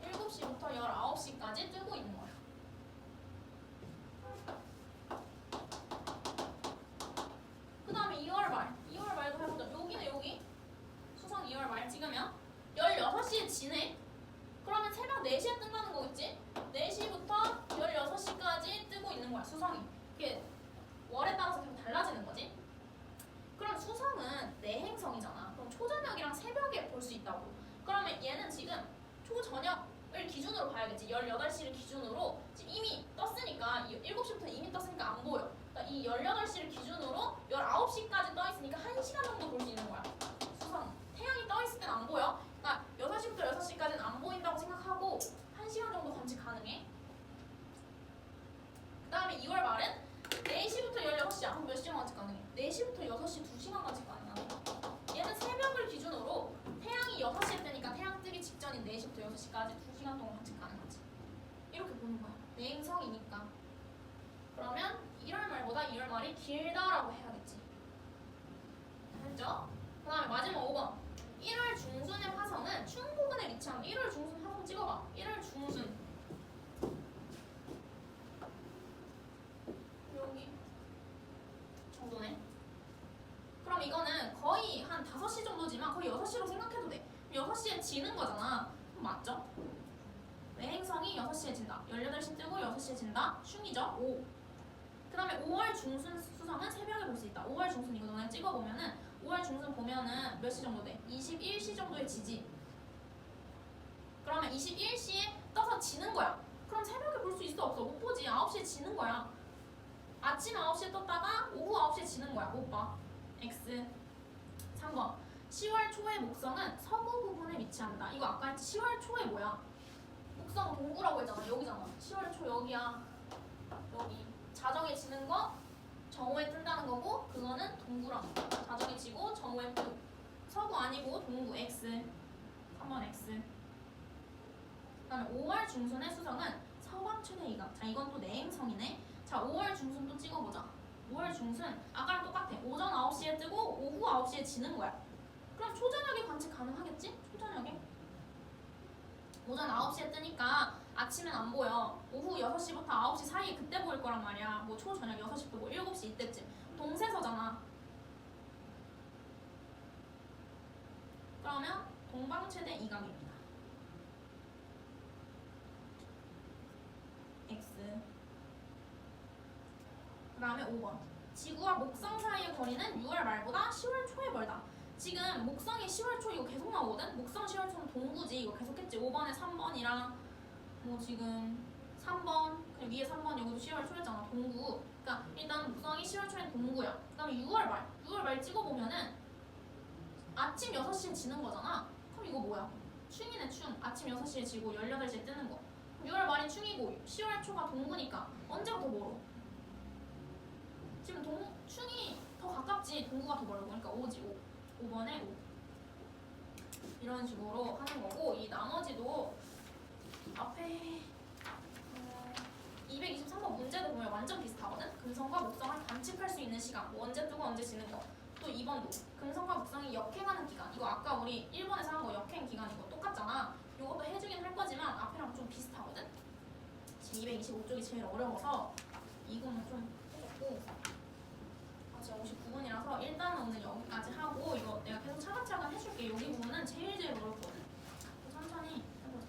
7시부터 19시까지 뜨고 있는 거야. 그 다음에 2월 말도 해보자. 여기네 여기. 수성 2월 말 찍으면 16시에 지네. 그러면 새벽 4시에 뜬다는 거겠지? 4시부터 16시까지 뜨고 있는 거야. 수성이. 이게 월에 따라서 계속 달라지는 거지. 그럼 수성은 내행성이잖아. 그럼 초저녁이랑 새벽에 볼 수 있다고. 그러면 얘는 지금 초저녁을 기준으로 봐야겠지. 18시를 기준으로 지금 이미 떴으니까 7시부터 이미 떴으니까 안 보여. 그러니까 이 18시를 기준으로 19시까지 떠 있으니까 1시간 정도 볼 수 있는 거야. 수성. 태양이 떠 있을 땐 안 보여. 그러니까 6시부터 6시까지는 안 보인다고 생각하고 1시간 정도 관측 가능해. 그 다음에 2월 말은 4시부터 16시야. 그럼 몇 시간 관측 가능해? 4시부터 6시 2시간 관측 가능하네. 4시부터 6시까지 2시간 동안 같이 가능하지. 이렇게 보는 거야. 내행성이니까. 그러면 1월 말보다 2월 말이 길다라고 해야겠지. 알죠? 그 다음에 마지막 5번. 1월 중순의 화성은 충무근에 위치한 1월 중순 화성 찍어봐. 1월 중순. 여기 정도네. 그럼 이거는 거의 한 5시 정도지만 거의 6시로 생각해도 돼. 6시에 지는 거잖아. 맞죠? 외행성이 6시에 진다. 18시 뜨고 6시에 진다. 슝이죠? 5. 그 다음에 5월 중순 수성은 새벽에 볼 수 있다. 5월 중순 이거 너네 찍어보면은 5월 중순 보면은 몇 시 정도 돼? 21시 정도에 지지. 그러면 21시에 떠서 지는 거야. 그럼 새벽에 볼 수 있어 없어? 못 보지. 9시에 지는 거야. 아침 9시에 떴다가 오후 9시에 지는 거야. 못 봐. X. 3번. 10월 초의 목성은 서부 부분에 위치한다. 이거 아까 했지. 10월 초에 뭐야? 목성 동구라고 했잖아. 여기잖아. 10월 초 여기야. 여기. 자정에 지는 거 정오에 뜬다는 거고 그거는 동구라는 거. 자정에 지고 정오에 뜨고. 서부 아니고 동구. X. 3번 X. 그 다음에 5월 중순의 수성은 서방 최대 이각. 자 이건 또 내행성이네. 자 5월 중순 또 찍어보자. 5월 중순 아까랑 똑같아. 오전 9시에 뜨고 오후 9시에 지는 거야. 그럼 초저녁에 관측 가능하겠지? 초저녁에? 오전 9시에 뜨니까 아침엔 안 보여. 오후 6시부터 9시 사이에 그때 보일 거란 말이야. 뭐 초저녁 6시부터 뭐 7시 이때쯤. 동세서잖아. 그러면 동방 최대 이각입니다. X. 그 다음에 5번. 지구와 목성 사이의 거리는 6월 말보다 10월 초에 멀다. 지금 목성이 10월 초 이거 계속 나오거든? 목성 10월 초는 동구지. 이거 계속했지. 5번에 3번이랑 뭐 지금 3번 그리고 위에 3번 여기도 10월 초였잖아. 동구. 그러니까 일단 목성이 10월 초엔 동구야. 그 다음에 6월 말. 6월 말 찍어보면은 아침 6시에 지는 거잖아. 그럼 이거 뭐야? 충이네 충. 아침 6시에 지고 18시에 뜨는 거. 6월 말이 충이고 10월 초가 동구니까 언제가 더 멀어? 지금 충이 더 가깝지. 동구가 더 멀고. 그러니까 5지 5. 5번에 5. 이런 식으로 하는 거고 이 나머지도 앞에 223번 문제도 보면 완전 비슷하거든? 금성과 목성을 관측할 수 있는 시간 뭐 언제 뜨고 언제 지는 거. 또 2번도 금성과 목성이 역행하는 기간. 이거 아까 우리 1번에서 한 거 역행 기간 이거 똑같잖아. 이것도 해주긴 할 거지만 앞이랑 좀 비슷하거든? 지금 225쪽이 제일 어려워서 이거는 좀 해줬고 지금 59분이라서 일단은 오늘 여기까지 하고 이거 내가 계속 차근차근 해줄게. 여기 부분은 제일 어렵거든. 천천히 해보자.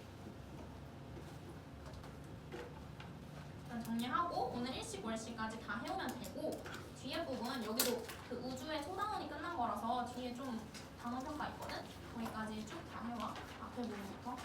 일단 정리하고 오늘 1식 월식까지 다 해오면 되고 뒤에 부분 여기도 그 우주의 소단원이 끝난 거라서 뒤에 좀 단어 평가 있거든? 거기까지 쭉 다 해와. 앞에 부분부터.